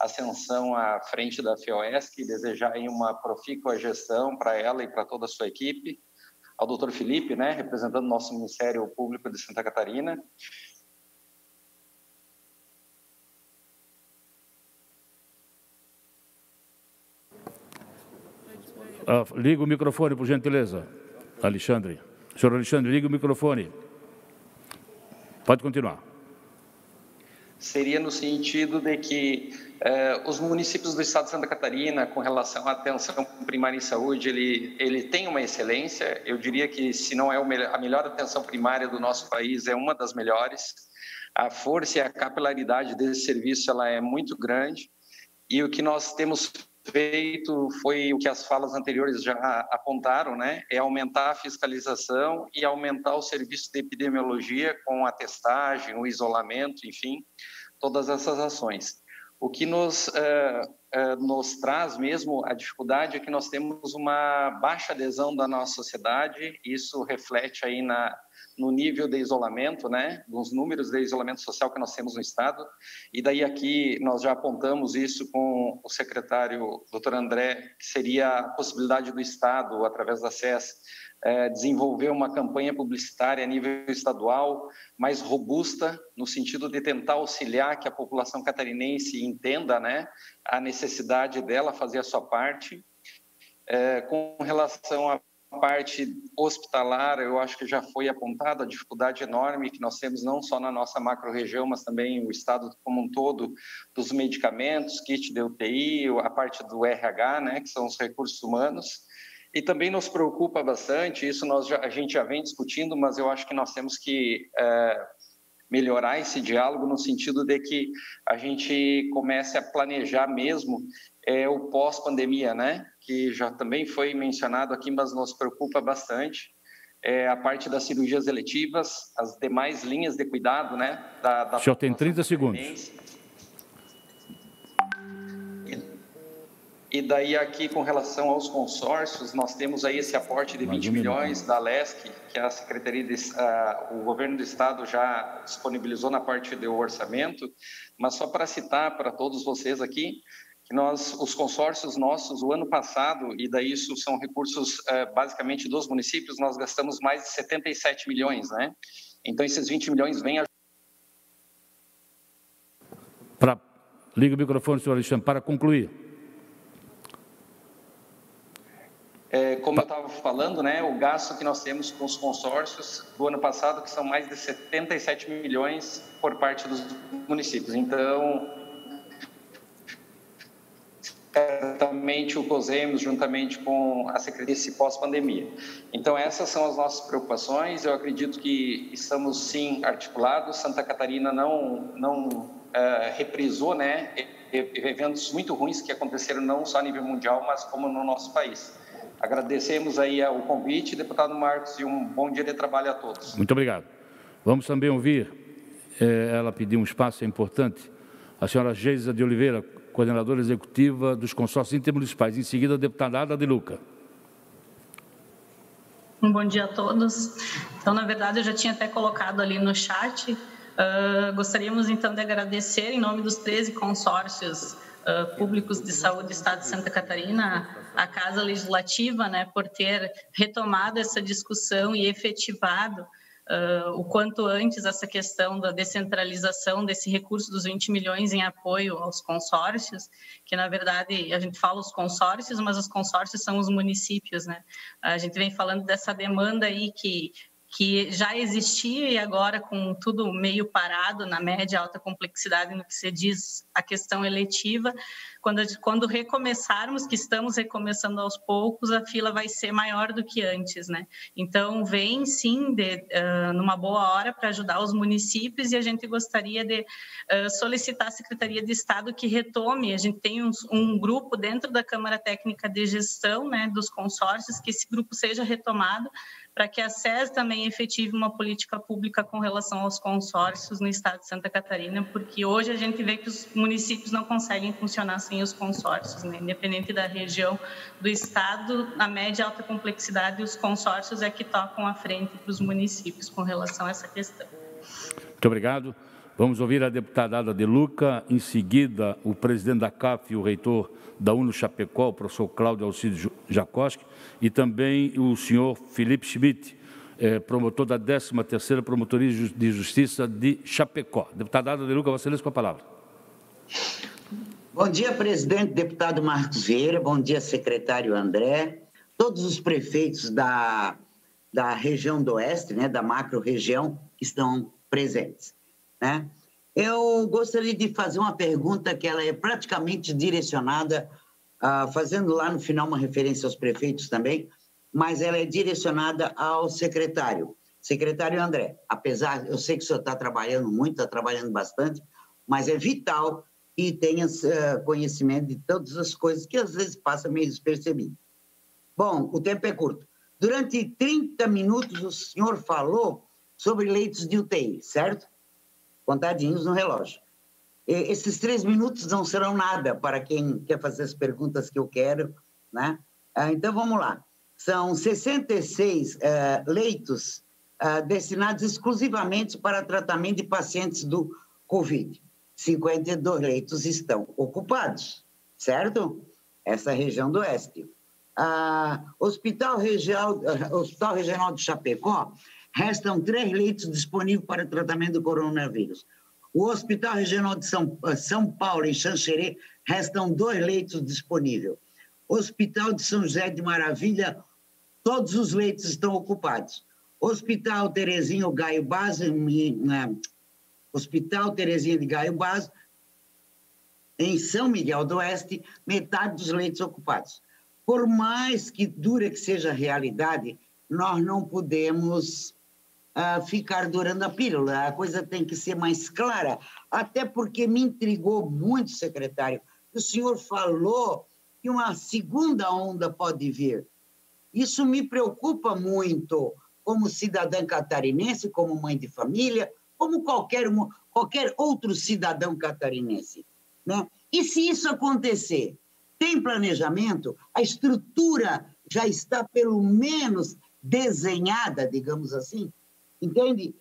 ascensão à frente da FEOESC e desejar aí uma profícua gestão para ela e para toda a sua equipe, ao doutor Felipe, representando o nosso Ministério Público de Santa Catarina. Liga o microfone, por gentileza, Alexandre. Senhor Alexandre, liga o microfone. Pode continuar. Seria no sentido de que os municípios do Estado de Santa Catarina, com relação à atenção primária em saúde, ele tem uma excelência. Eu diria que, se não é a melhor atenção primária do nosso país, é uma das melhores. A força e a capilaridade desse serviço ela é muito grande. E o que nós temos feito foi o que as falas anteriores já apontaram, né? É aumentar a fiscalização e aumentar o serviço de epidemiologia com a testagem, o isolamento, enfim, todas essas ações. O que nos traz mesmo a dificuldade é que nós temos uma baixa adesão da nossa sociedade, isso reflete aí no nível de isolamento, né, nos números de isolamento social que nós temos no Estado, e daí aqui nós já apontamos isso com o secretário Dr. André, que seria a possibilidade do Estado, através da SES, desenvolver uma campanha publicitária a nível estadual mais robusta, no sentido de tentar auxiliar que a população catarinense entenda, né, a necessidade dela fazer a sua parte. Com relação à parte hospitalar, eu acho que já foi apontada a dificuldade enorme que nós temos não só na nossa macro-região, mas também o estado como um todo, dos medicamentos, kit de UTI, a parte do RH, né, que são os recursos humanos. E também nos preocupa bastante, isso a gente já vem discutindo, mas eu acho que nós temos que melhorar esse diálogo no sentido de que a gente comece a planejar mesmo o pós-pandemia, né? Que já também foi mencionado aqui, mas nos preocupa bastante. A parte das cirurgias eletivas, as demais linhas de cuidado, né? O senhor tem 30 segundos. E daí aqui, com relação aos consórcios, nós temos aí esse aporte de 20 milhões da LESC, que a Secretaria o Governo do Estado já disponibilizou na parte do orçamento, mas só para citar para todos vocês aqui, que os consórcios nossos, o ano passado, e daí isso são recursos basicamente dos municípios, nós gastamos mais de 77 milhões, né? Então, esses 20 milhões vêm a... Liga o microfone, senhor Alexandre, para concluir. Como eu estava falando, né, o gasto que nós temos com os consórcios do ano passado, que são mais de 77 milhões por parte dos municípios. Então, certamente o COSEMOS, juntamente com a Secretaria desse pós-pandemia. Então, essas são as nossas preocupações. Eu acredito que estamos, sim, articulados. Santa Catarina não reprisou, né, eventos muito ruins que aconteceram não só a nível mundial, mas como no nosso país. Agradecemos aí o convite, deputado Marcos, e um bom dia de trabalho a todos. Muito obrigado. Vamos também ouvir, ela pediu um espaço, é importante, a senhora Geisa de Oliveira, coordenadora executiva dos consórcios intermunicipais. Em seguida, a deputada Ada de Luca. Um bom dia a todos. Então, na verdade, eu já tinha até colocado ali no chat. Gostaríamos, então, de agradecer, em nome dos 13 consórcios públicos de saúde do Estado de Santa Catarina, a Casa Legislativa, né, por ter retomado essa discussão e efetivado o quanto antes essa questão da descentralização desse recurso dos 20 milhões em apoio aos consórcios, que na verdade a gente fala os consórcios, mas os consórcios são os municípios, né? A gente vem falando dessa demanda aí que já existia e agora com tudo meio parado na média alta complexidade no que se diz a questão eletiva, quando recomeçarmos, que estamos recomeçando aos poucos, a fila vai ser maior do que antes, né? Então, vem sim numa boa hora para ajudar os municípios e a gente gostaria de solicitar à Secretaria de Estado que retome, a gente tem um grupo dentro da Câmara Técnica de Gestão, né, dos consórcios, que esse grupo seja retomado para que a SES também efetive uma política pública com relação aos consórcios no estado de Santa Catarina, porque hoje a gente vê que os municípios não conseguem funcionar sem os consórcios, né? Independente da região do estado, a média e alta complexidade, os consórcios é que tocam à frente para os municípios com relação a essa questão. Muito obrigado. Vamos ouvir a deputada Ada de Luca, em seguida o presidente da CAF e o reitor da UNO Chapecó, o professor Cláudio Alcides Jacoski, e também o senhor Felipe Schmidt, promotor da 13ª Promotoria de Justiça de Chapecó. Deputada Ada de Luca, Vossa Excelência, com a palavra. Bom dia, presidente, deputado Marcos Vieira, bom dia, secretário André, todos os prefeitos da região do Oeste, né, da macro-região, que estão presentes, né? Eu gostaria de fazer uma pergunta que ela é praticamente direcionada, fazendo lá no final uma referência aos prefeitos também, mas ela é direcionada ao secretário André. Apesar, eu sei que o senhor está trabalhando muito, está trabalhando bastante, mas é vital e tenha conhecimento de todas as coisas que às vezes passam meio despercebido. Bom, o tempo é curto. Durante 30 minutos o senhor falou sobre leitos de UTI, certo? Contadinhos no relógio. Esses 3 minutos não serão nada para quem quer fazer as perguntas que eu quero, né? Então, vamos lá. São 66 leitos destinados exclusivamente para tratamento de pacientes do Covid. 52 leitos estão ocupados, certo? Essa região do Oeste. Hospital Regional de Chapecó, restam 3 leitos disponíveis para tratamento do coronavírus. O Hospital Regional de São Paulo, em Xanxerê, restam 2 leitos disponíveis. Hospital de São José de Maravilha, todos os leitos estão ocupados. Hospital Terezinha Gaio Base, Hospital Terezinha de Gaio Base, em São Miguel do Oeste, metade dos leitos ocupados. Por mais que dura que seja a realidade, nós não podemos ficar dourando a pílula. A coisa tem que ser mais clara, até porque me intrigou muito, secretário. O senhor falou que uma segunda onda pode vir. Isso me preocupa muito, como cidadã catarinense, como mãe de família, como qualquer outro cidadão catarinense, né? E se isso acontecer, tem planejamento? A estrutura já está, pelo menos, desenhada, digamos assim? Entende?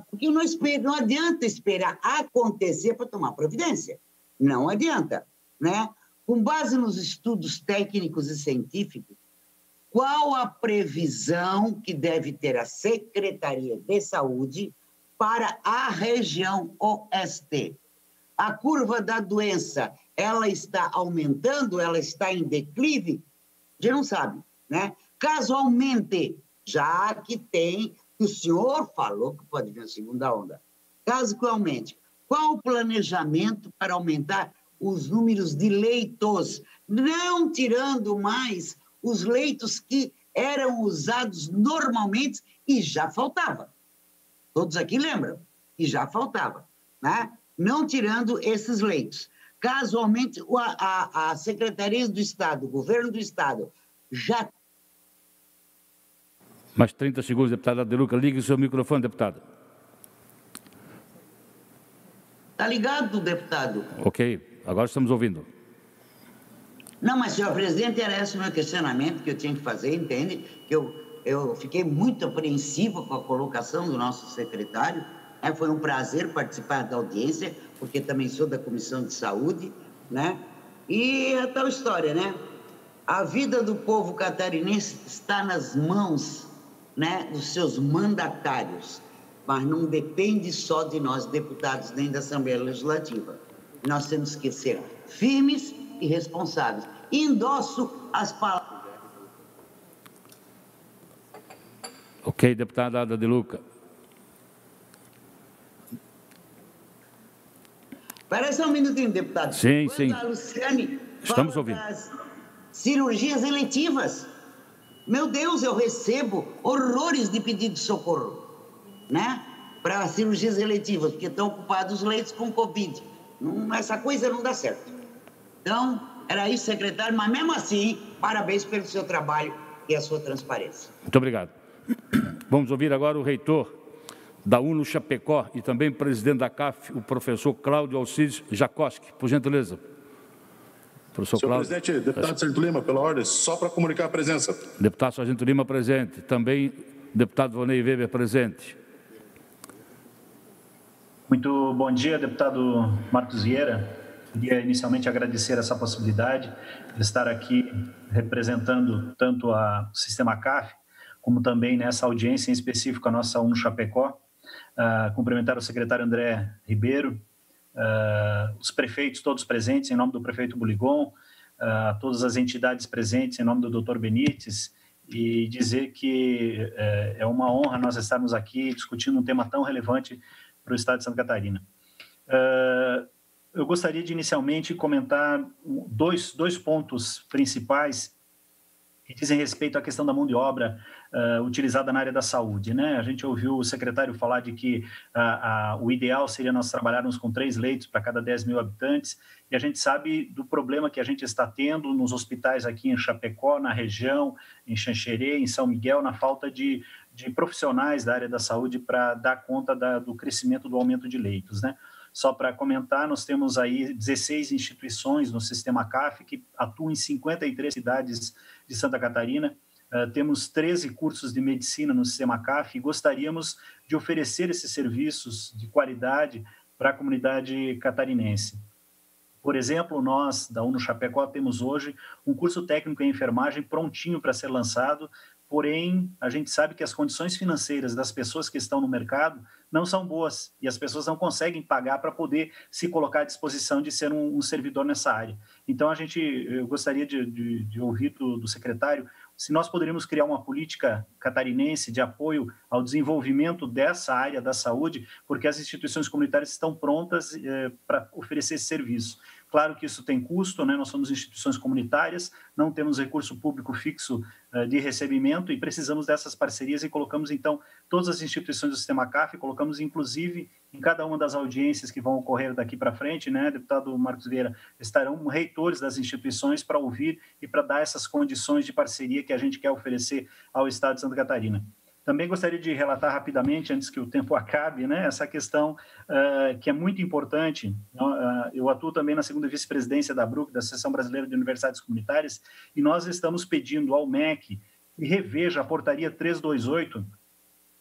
Porque não adianta esperar acontecer para tomar providência. Não adianta, né? Com base nos estudos técnicos e científicos, qual a previsão que deve ter a Secretaria de Saúde para a região Oeste? A curva da doença, ela está aumentando, ela está em declive? A gente não sabe, né? Caso aumente, já que o senhor falou que pode vir a segunda onda, caso que aumente, qual o planejamento para aumentar os números de leitos, não tirando mais os leitos que eram usados normalmente e já faltava? Todos aqui lembram que já faltava, né? Não tirando esses leitos. Casualmente, a Secretaria do Estado, o Governo do Estado, já... Mais 30 segundos, deputada De Luca. Ligue o seu microfone, deputada. Está ligado, deputado? Ok, agora estamos ouvindo. Não, mas, senhor presidente, era esse o meu questionamento que eu tinha que fazer, entende? Que eu fiquei muito apreensiva com a colocação do nosso secretário. Foi um prazer participar da audiência, porque também sou da Comissão de Saúde, né? E a tal história, né? A vida do povo catarinense está nas mãos, né, dos seus mandatários, mas não depende só de nós, deputados, nem da Assembleia Legislativa. Nós temos que ser firmes e responsáveis. E endosso as palavras. Ok, deputada Ada De Luca. Espera só um minutinho, deputado. Sim, quando sim. A Luciane estamos fala ouvindo. Das cirurgias eletivas. Meu Deus, eu recebo horrores de pedido de socorro, né? Para cirurgias eletivas, porque estão ocupados os leitos com Covid. Essa coisa não dá certo. Então, era isso, secretário, mas mesmo assim, parabéns pelo seu trabalho e a sua transparência. Muito obrigado. Vamos ouvir agora o reitor da UNO Chapecó e também presidente da CAF, o professor Cláudio Alcides Jacoski. Por gentileza. Professor Senhor Cláudio. presidente, deputado Sargento Lima, pela ordem, só para comunicar a presença. Deputado Sargento Lima presente. Também deputado Vonei Weber presente. Muito bom dia, deputado Marcos Vieira. Queria inicialmente agradecer essa possibilidade de estar aqui representando tanto o sistema CAF, como também nessa audiência em específico a nossa UNO Chapecó. Cumprimentar o secretário André Ribeiro, os prefeitos todos presentes, em nome do prefeito Buligon, todas as entidades presentes, em nome do doutor Benites, e dizer que é uma honra nós estarmos aqui discutindo um tema tão relevante para o estado de Santa Catarina. Eu gostaria de inicialmente comentar dois pontos principais que dizem respeito à questão da mão de obra utilizada na área da saúde, né? A gente ouviu o secretário falar de que o ideal seria nós trabalharmos com 3 leitos para cada 10 mil habitantes, e a gente sabe do problema que a gente está tendo nos hospitais aqui em Chapecó, na região, em Xanxerê, em São Miguel, na falta de profissionais da área da saúde para dar conta do crescimento do aumento de leitos, né? Só para comentar, nós temos aí 16 instituições no sistema CAF que atuam em 53 cidades de Santa Catarina. Temos 13 cursos de medicina no sistema CAF e gostaríamos de oferecer esses serviços de qualidade para a comunidade catarinense. Por exemplo, nós, da UNO Chapecó, temos hoje um curso técnico em enfermagem prontinho para ser lançado, porém, a gente sabe que as condições financeiras das pessoas que estão no mercado não são boas e as pessoas não conseguem pagar para poder se colocar à disposição de ser um servidor nessa área. Então, eu gostaria de ouvir do secretário se nós poderíamos criar uma política catarinense de apoio ao desenvolvimento dessa área da saúde, porque as instituições comunitárias estão prontas para oferecer esse serviço. Claro que isso tem custo, né? Nós somos instituições comunitárias, não temos recurso público fixo de recebimento e precisamos dessas parcerias e colocamos, então, todas as instituições do sistema CAF, colocamos, inclusive, em cada uma das audiências que vão ocorrer daqui para frente, né, deputado Marcos Vieira, estarão reitores das instituições para ouvir e para dar essas condições de parceria que a gente quer oferecer ao Estado de Santa Catarina. Também gostaria de relatar rapidamente, antes que o tempo acabe, né, essa questão que é muito importante. Eu atuo também na segunda vice-presidência da ABRUC, da Associação Brasileira de Universidades Comunitárias, e nós estamos pedindo ao MEC que reveja a portaria 328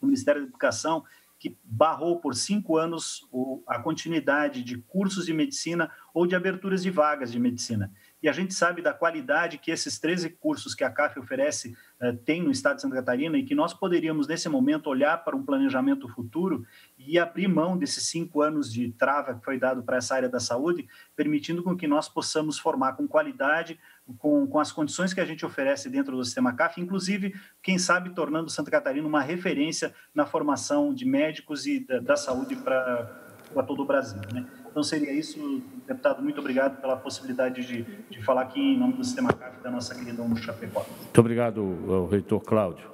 do Ministério da Educação, que barrou por 5 anos a continuidade de cursos de medicina ou de aberturas de vagas de medicina. E a gente sabe da qualidade que esses 13 cursos que a CAF oferece tem no estado de Santa Catarina e que nós poderíamos, nesse momento, olhar para um planejamento futuro e abrir mão desses 5 anos de trava que foi dado para essa área da saúde, permitindo com que nós possamos formar com qualidade, com as condições que a gente oferece dentro do sistema CAF, inclusive, quem sabe, tornando Santa Catarina uma referência na formação de médicos e da saúde para todo o Brasil, né? Então, seria isso, deputado. Muito obrigado pela possibilidade de falar aqui em nome do sistema CAF da nossa querida UNO Chapecó. Muito obrigado, ao reitor Cláudio.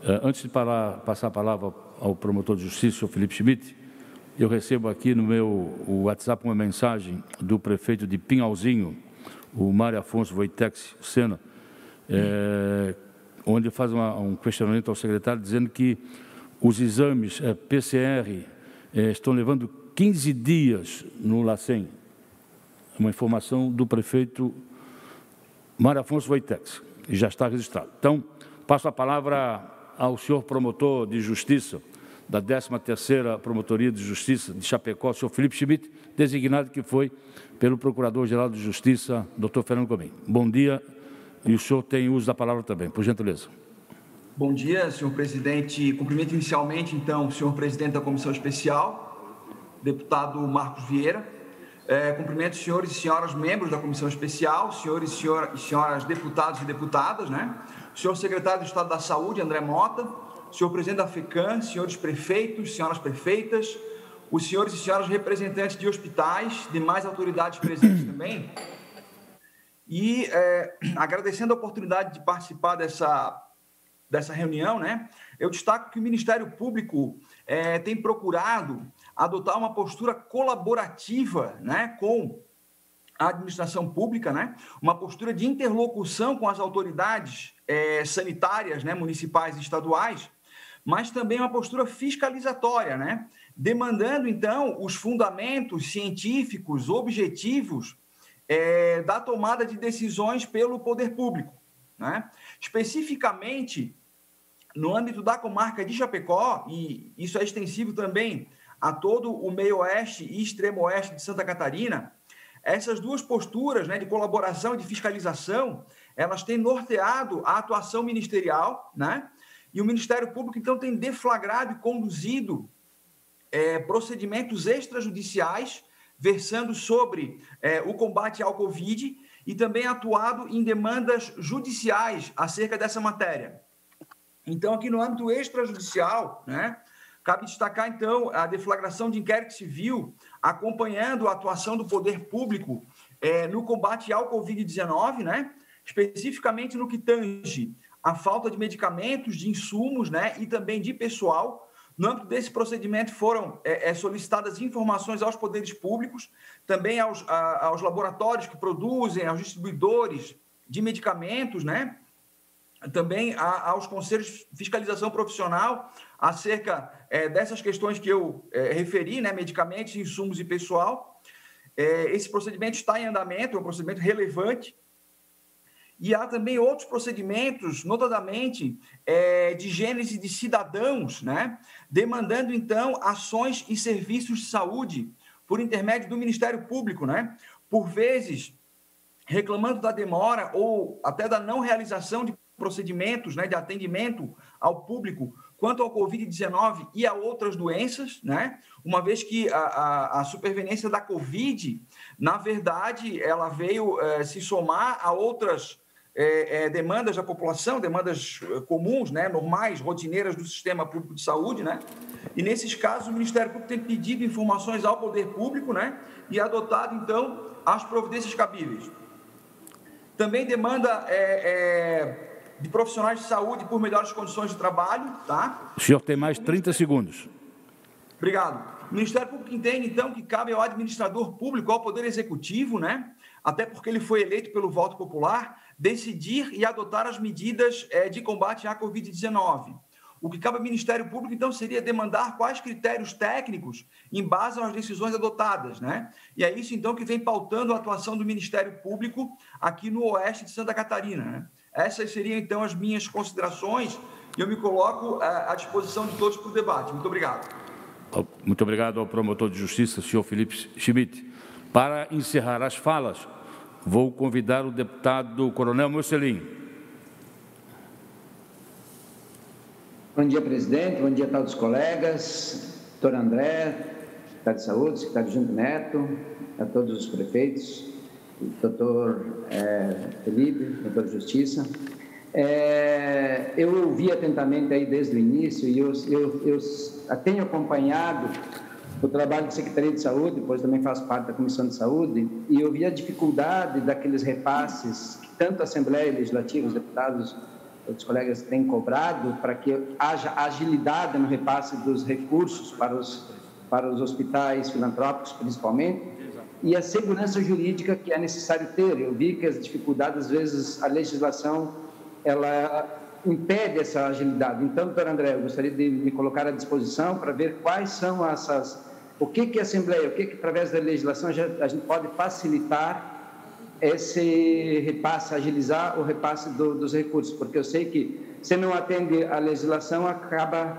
Antes de passar a palavra ao promotor de justiça, o Felipe Schmidt, eu recebo aqui no meu WhatsApp uma mensagem do prefeito de Pinhalzinho, o Mário Afonso Wojtek Sena, onde faz um questionamento ao secretário dizendo que os exames PCR estão levando 15 dias no LACEN. Uma informação do prefeito Mário Afonso Wojtek, e já está registrado. Então, passo a palavra ao senhor promotor de justiça da 13ª Promotoria de Justiça de Chapecó, o senhor Felipe Schmidt, designado que foi pelo Procurador-Geral de Justiça, doutor Fernando Comim. Bom dia, e o senhor tem uso da palavra também, por gentileza. Bom dia, senhor presidente. Cumprimento inicialmente, então, o senhor presidente da Comissão Especial, deputado Marcos Vieira. Cumprimento os senhores e senhoras membros da Comissão Especial, senhores e senhoras deputados e deputadas, né? O senhor secretário do Estado da Saúde, André Mota, o senhor presidente da FECAM, senhores prefeitos, senhoras prefeitas, os senhores e senhoras representantes de hospitais, demais autoridades presentes também. E agradecendo a oportunidade de participar dessa reunião, né? Eu destaco que o Ministério Público tem procurado adotar uma postura colaborativa, né, com a administração pública, né, uma postura de interlocução com as autoridades sanitárias, né, municipais e estaduais, mas também uma postura fiscalizatória, né, demandando, então, os fundamentos científicos, objetivos da tomada de decisões pelo poder público, né? Especificamente, no âmbito da comarca de Chapecó, e isso é extensivo também a todo o meio-oeste e extremo-oeste de Santa Catarina, essas duas posturas, né, de colaboração e de fiscalização, elas têm norteado a atuação ministerial, né? E o Ministério Público, então, tem deflagrado e conduzido procedimentos extrajudiciais versando sobre o combate ao Covid e também atuado em demandas judiciais acerca dessa matéria. Então, aqui no âmbito extrajudicial, né, cabe destacar, então, a deflagração de inquérito civil acompanhando a atuação do poder público no combate ao Covid-19, né, especificamente no que tange a falta de medicamentos, de insumos, né, e também de pessoal. No âmbito desse procedimento foram solicitadas informações aos poderes públicos, também aos laboratórios que produzem, aos distribuidores de medicamentos, né, também aos conselhos de fiscalização profissional acerca dessas questões que eu referi, né, medicamentos, insumos e pessoal. Esse procedimento está em andamento, é um procedimento relevante. E há também outros procedimentos, notadamente de gênese de cidadãos, né, demandando, então, ações e serviços de saúde por intermédio do Ministério Público, né, por vezes reclamando da demora ou até da não realização de procedimentos, né, de atendimento ao público quanto ao Covid-19 e a outras doenças, né, uma vez que a superveniência da Covid, na verdade, ela veio se somar a outras demandas da população, demandas comuns, né, normais, rotineiras do sistema público de saúde, né? E nesses casos o Ministério Público tem pedido informações ao poder público, né, e adotado então as providências cabíveis. Também demanda de profissionais de saúde por melhores condições de trabalho, tá? O senhor tem mais 30 segundos. Obrigado. O Ministério Público entende, então, que cabe ao administrador público, ao Poder Executivo, né, até porque ele foi eleito pelo voto popular, decidir e adotar as medidas de combate à Covid-19. O que cabe ao Ministério Público, então, seria demandar quais critérios técnicos embasam as decisões adotadas, né? E é isso, então, que vem pautando a atuação do Ministério Público aqui no oeste de Santa Catarina, né? Essas seriam, então, as minhas considerações e eu me coloco à disposição de todos para o debate. Muito obrigado. Muito obrigado ao promotor de justiça, senhor Felipe Schmidt. Para encerrar as falas, vou convidar o deputado Coronel Mocelin. Bom dia, presidente. Bom dia a todos os colegas. Doutor André, secretário de Saúde, secretário Junto Neto, a todos os prefeitos, doutor Felipe, doutor de Justiça. Eu ouvi atentamente aí desde o início e eu tenho acompanhado o trabalho da Secretaria de Saúde, depois também faço parte da Comissão de Saúde, e eu vi a dificuldade daqueles repasses que tanto a Assembleia Legislativa, os deputados, os colegas têm cobrado para que haja agilidade no repasse dos recursos para os hospitais filantrópicos, principalmente, e a segurança jurídica que é necessário ter. Eu vi que as dificuldades, às vezes, a legislação, ela impede essa agilidade. Então, doutor André, eu gostaria de me colocar à disposição para ver quais são o que a Assembleia, o que através da legislação a gente pode facilitar esse repasse, agilizar o repasse dos recursos, porque eu sei que se não atende a legislação, acaba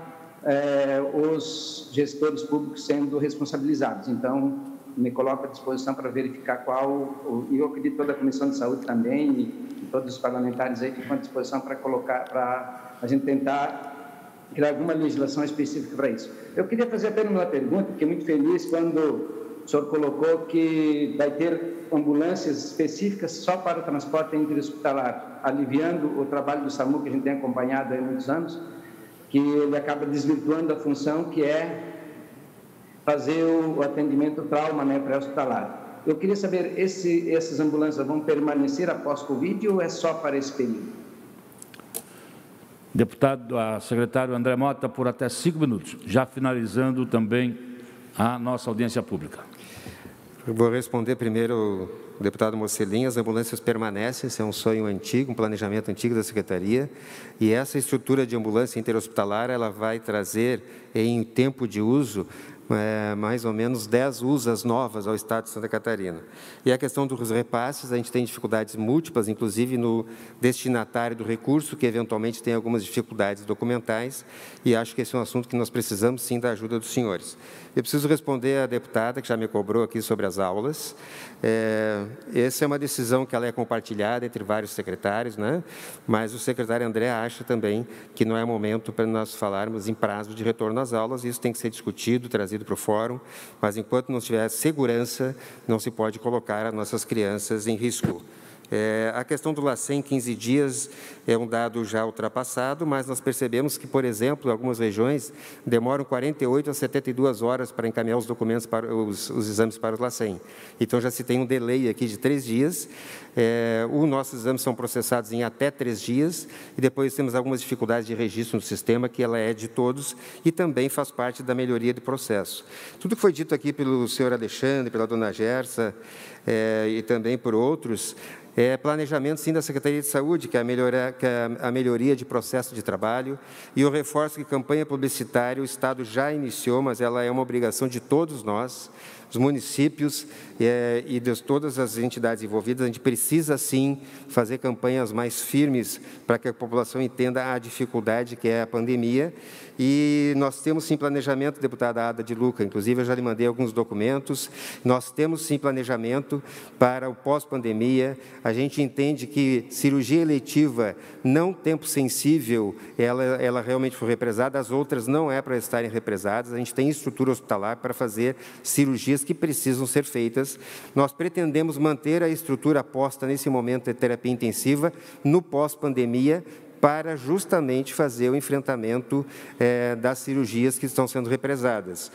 os gestores públicos sendo responsabilizados. Então, me coloco à disposição para verificar e eu acredito toda a Comissão de Saúde também, e todos os parlamentares aí ficam à disposição para a gente tentar criar alguma legislação específica para isso. Eu queria fazer apenas uma pergunta, fiquei muito feliz quando o senhor colocou que vai ter ambulâncias específicas só para o transporte interhospitalar, aliviando o trabalho do SAMU que a gente tem acompanhado há muitos anos, que ele acaba desvirtuando a função que é fazer o atendimento trauma, né, pré-hospitalar. Eu queria saber, essas ambulâncias vão permanecer após Covid ou é só para esse período? Deputado, secretário André Mota, por até 5 minutos, já finalizando também a nossa audiência pública. Eu vou responder primeiro o deputado Mocelin. As ambulâncias permanecem, isso é um sonho antigo, um planejamento antigo da Secretaria, e essa estrutura de ambulância interhospitalar, ela vai trazer, em tempo de uso, mais ou menos 10 USAs novas ao Estado de Santa Catarina. E a questão dos repasses, a gente tem dificuldades múltiplas, inclusive no destinatário do recurso, que eventualmente tem algumas dificuldades documentais, e acho que esse é um assunto que nós precisamos, sim, da ajuda dos senhores. Eu preciso responder à deputada, que já me cobrou aqui sobre as aulas. Essa é uma decisão que ela é compartilhada entre vários secretários, né? Mas o secretário André acha também que não é momento para nós falarmos em prazo de retorno às aulas, isso tem que ser discutido, trazido para o fórum, mas enquanto não tiver segurança, não se pode colocar as nossas crianças em risco. A questão do LACEN, 15 dias, é um dado já ultrapassado, mas nós percebemos que, por exemplo, algumas regiões demoram 48 a 72 horas para encaminhar os documentos, para os exames para o LACEN. Então, já se tem um delay aqui de 3 dias. Os nossos exames são processados em até 3 dias, e depois temos algumas dificuldades de registro no sistema, que ela é de todos, e também faz parte da melhoria do processo. Tudo que foi dito aqui pelo senhor Alexandre, pela dona Gersa, e também por outros, planejamento, sim, da Secretaria de Saúde, que é a melhoria de processo de trabalho, e eu reforço que campanha publicitária o Estado já iniciou, mas ela é uma obrigação de todos nós, os municípios e de todas as entidades envolvidas. A gente precisa, sim, fazer campanhas mais firmes para que a população entenda a dificuldade que é a pandemia. E nós temos, sim, planejamento, deputada Ada de Luca, inclusive eu já lhe mandei alguns documentos, nós temos, sim, planejamento para o pós-pandemia. A gente entende que cirurgia eletiva, não tempo sensível, ela realmente foi represada, as outras não é para estarem represadas. A gente tem estrutura hospitalar para fazer cirurgias que precisam ser feitas. Nós pretendemos manter a estrutura posta nesse momento de terapia intensiva no pós-pandemia, para justamente fazer o enfrentamento das cirurgias que estão sendo represadas.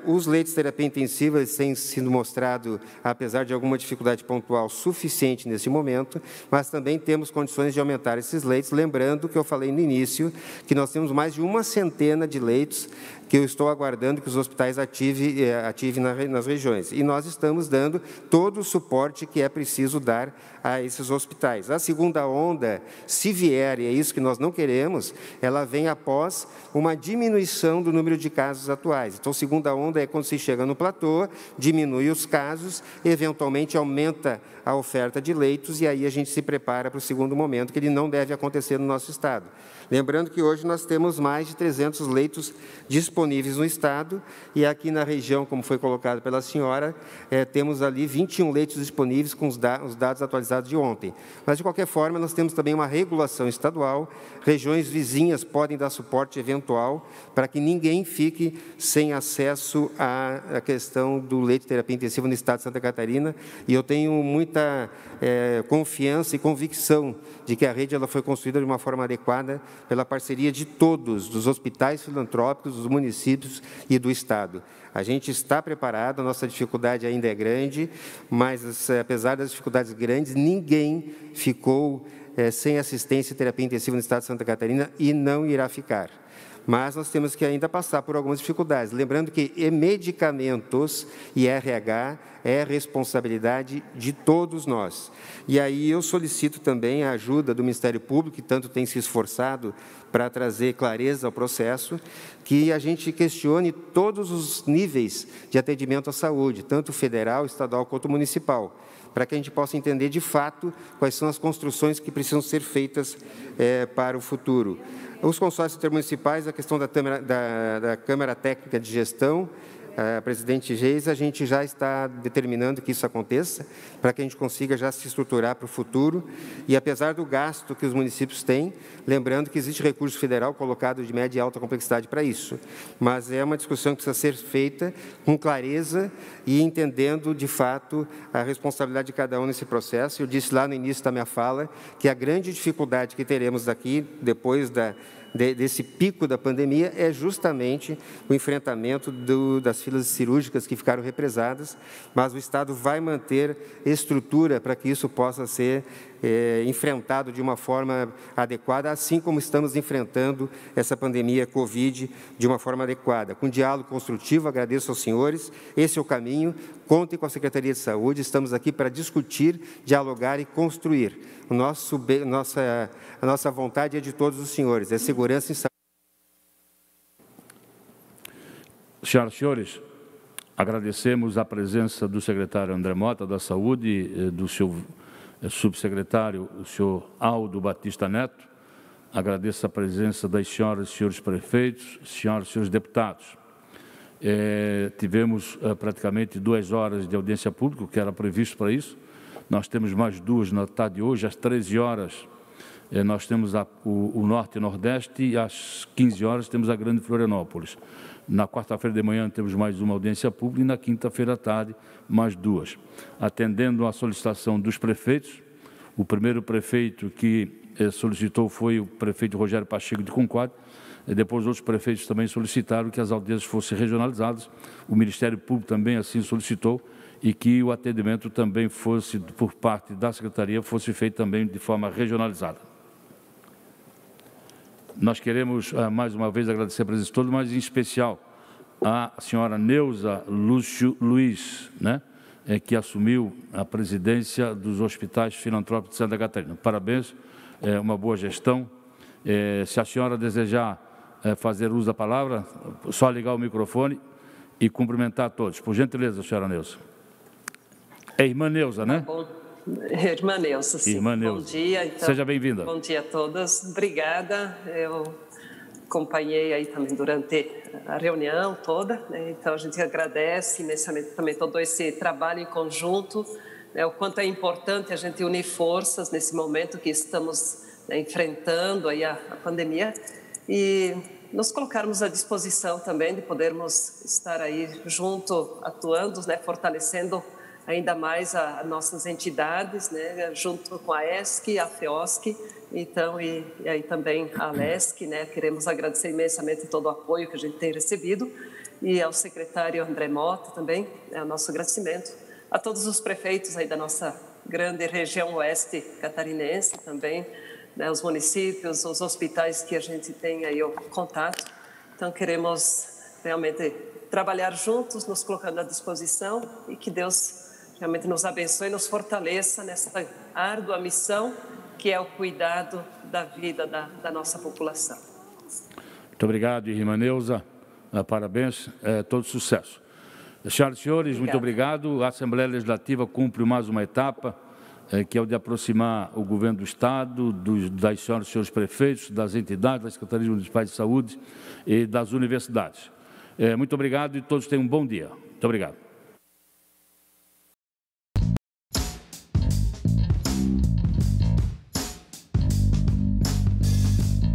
Os leitos de terapia intensiva têm sido mostrado, apesar de alguma dificuldade pontual, suficiente nesse momento, mas também temos condições de aumentar esses leitos, lembrando que eu falei no início, que nós temos mais de 100 de leitos que eu estou aguardando que os hospitais ativem nas regiões. E nós estamos dando todo o suporte que é preciso dar a esses hospitais. A segunda onda, se vier, e é isso que nós não queremos, ela vem após uma diminuição do número de casos atuais. Então, a segunda onda é quando se chega no platô, diminui os casos, eventualmente aumenta a oferta de leitos, e aí a gente se prepara para o segundo momento, que ele não deve acontecer no nosso estado. Lembrando que hoje nós temos mais de 300 leitos disponíveis no estado, e aqui na região, como foi colocado pela senhora, temos ali 21 leitos disponíveis com os dados atualizados de ontem. Mas, de qualquer forma, nós temos também uma regulação estadual, regiões vizinhas podem dar suporte eventual para que ninguém fique sem acesso à questão do leito de terapia intensiva no estado de Santa Catarina, e eu tenho muita confiança e convicção de que a rede ela foi construída de uma forma adequada pela parceria de todos, dos hospitais filantrópicos, dos municípios e do estado. A gente está preparado, a nossa dificuldade ainda é grande, mas, apesar das dificuldades grandes, ninguém ficou sem assistência e terapia intensiva no estado de Santa Catarina e não irá ficar. Mas nós temos que ainda passar por algumas dificuldades. Lembrando que medicamentos e RH é responsabilidade de todos nós. E aí eu solicito também a ajuda do Ministério Público, que tanto tem se esforçado para trazer clareza ao processo, que a gente questione todos os níveis de atendimento à saúde, tanto federal, estadual quanto municipal, para que a gente possa entender de fato quais são as construções que precisam ser feitas para o futuro. Os consórcios intermunicipais, a questão da Câmara Técnica de Gestão, presidente Geis, a gente já está determinando que isso aconteça, para que a gente consiga já se estruturar para o futuro. E apesar do gasto que os municípios têm, lembrando que existe recurso federal colocado de média e alta complexidade para isso. Mas é uma discussão que precisa ser feita com clareza e entendendo, de fato, a responsabilidade de cada um nesse processo. Eu disse lá no início da minha fala que a grande dificuldade que teremos daqui, depois desse pico da pandemia, é justamente o enfrentamento das filas cirúrgicas que ficaram represadas, mas o Estado vai manter estrutura para que isso possa ser enfrentado de uma forma adequada, assim como estamos enfrentando essa pandemia Covid de uma forma adequada. Com diálogo construtivo, agradeço aos senhores, esse é o caminho, contem com a Secretaria de Saúde, estamos aqui para discutir, dialogar e construir. A nossa vontade é de todos os senhores, é segurança em saúde. Senhoras e senhores, agradecemos a presença do secretário André Mota, da Saúde, do seu subsecretário, o senhor Aldo Batista Neto. Agradeço a presença das senhoras e senhores prefeitos, senhoras e senhores deputados. Tivemos praticamente 2 horas de audiência pública, que era previsto para isso. Nós temos mais 2 na tarde de hoje, às 13 horas. Nós temos o Norte e Nordeste, e às 15 horas temos a Grande Florianópolis. Na quarta-feira de manhã temos mais uma audiência pública e na quinta-feira à tarde mais 2. Atendendo à solicitação dos prefeitos, O primeiro prefeito que solicitou foi o prefeito Rogério Pacheco de Conquad. Depois, outros prefeitos também solicitaram que as audiências fossem regionalizadas. O Ministério Público também assim solicitou e que o atendimento também fosse, por parte da Secretaria, fosse feito também de forma regionalizada. Nós queremos, mais uma vez, agradecer a presença de todos, mas em especial a senhora Neuza Lúcio Luiz, né, que assumiu a presidência dos hospitais filantrópicos de Santa Catarina. Parabéns, é uma boa gestão. Se a senhora desejar fazer uso da palavra, só ligar o microfone e cumprimentar a todos. Por gentileza, senhora Neuza. É irmã Neuza, né? Bom, irmã Neuza, sim. Irmã Neuza. Bom dia. Então, seja bem-vinda. Bom dia a todos. Obrigada. Eu acompanhei aí também durante a reunião toda, né? Então a gente agradece imensamente também todo esse trabalho em conjunto, né? O quanto é importante a gente unir forças nesse momento que estamos, né, enfrentando aí a pandemia e nos colocarmos à disposição também de podermos estar aí junto, atuando, né, fortalecendo ainda mais as nossas entidades, né, junto com a ESC, a FEOSC, então, e aí também a LESC, né, queremos agradecer imensamente todo o apoio que a gente tem recebido, e ao secretário André Mota também, o nosso agradecimento, a todos os prefeitos aí da nossa grande região oeste catarinense também, né, os municípios, os hospitais que a gente tem aí o contato, então queremos realmente trabalhar juntos, nos colocando à disposição e que Deus realmente nos abençoe e nos fortaleça nessa árdua missão que é o cuidado da vida da nossa população. Muito obrigado, irmã Neuza. Parabéns, todo sucesso. Senhoras e senhores, muito obrigado. A Assembleia Legislativa cumpre mais uma etapa, que é o de aproximar o governo do Estado, das senhoras e senhores prefeitos, das entidades, das secretarias municipais de saúde e das universidades. Muito obrigado e todos tenham um bom dia. Muito obrigado.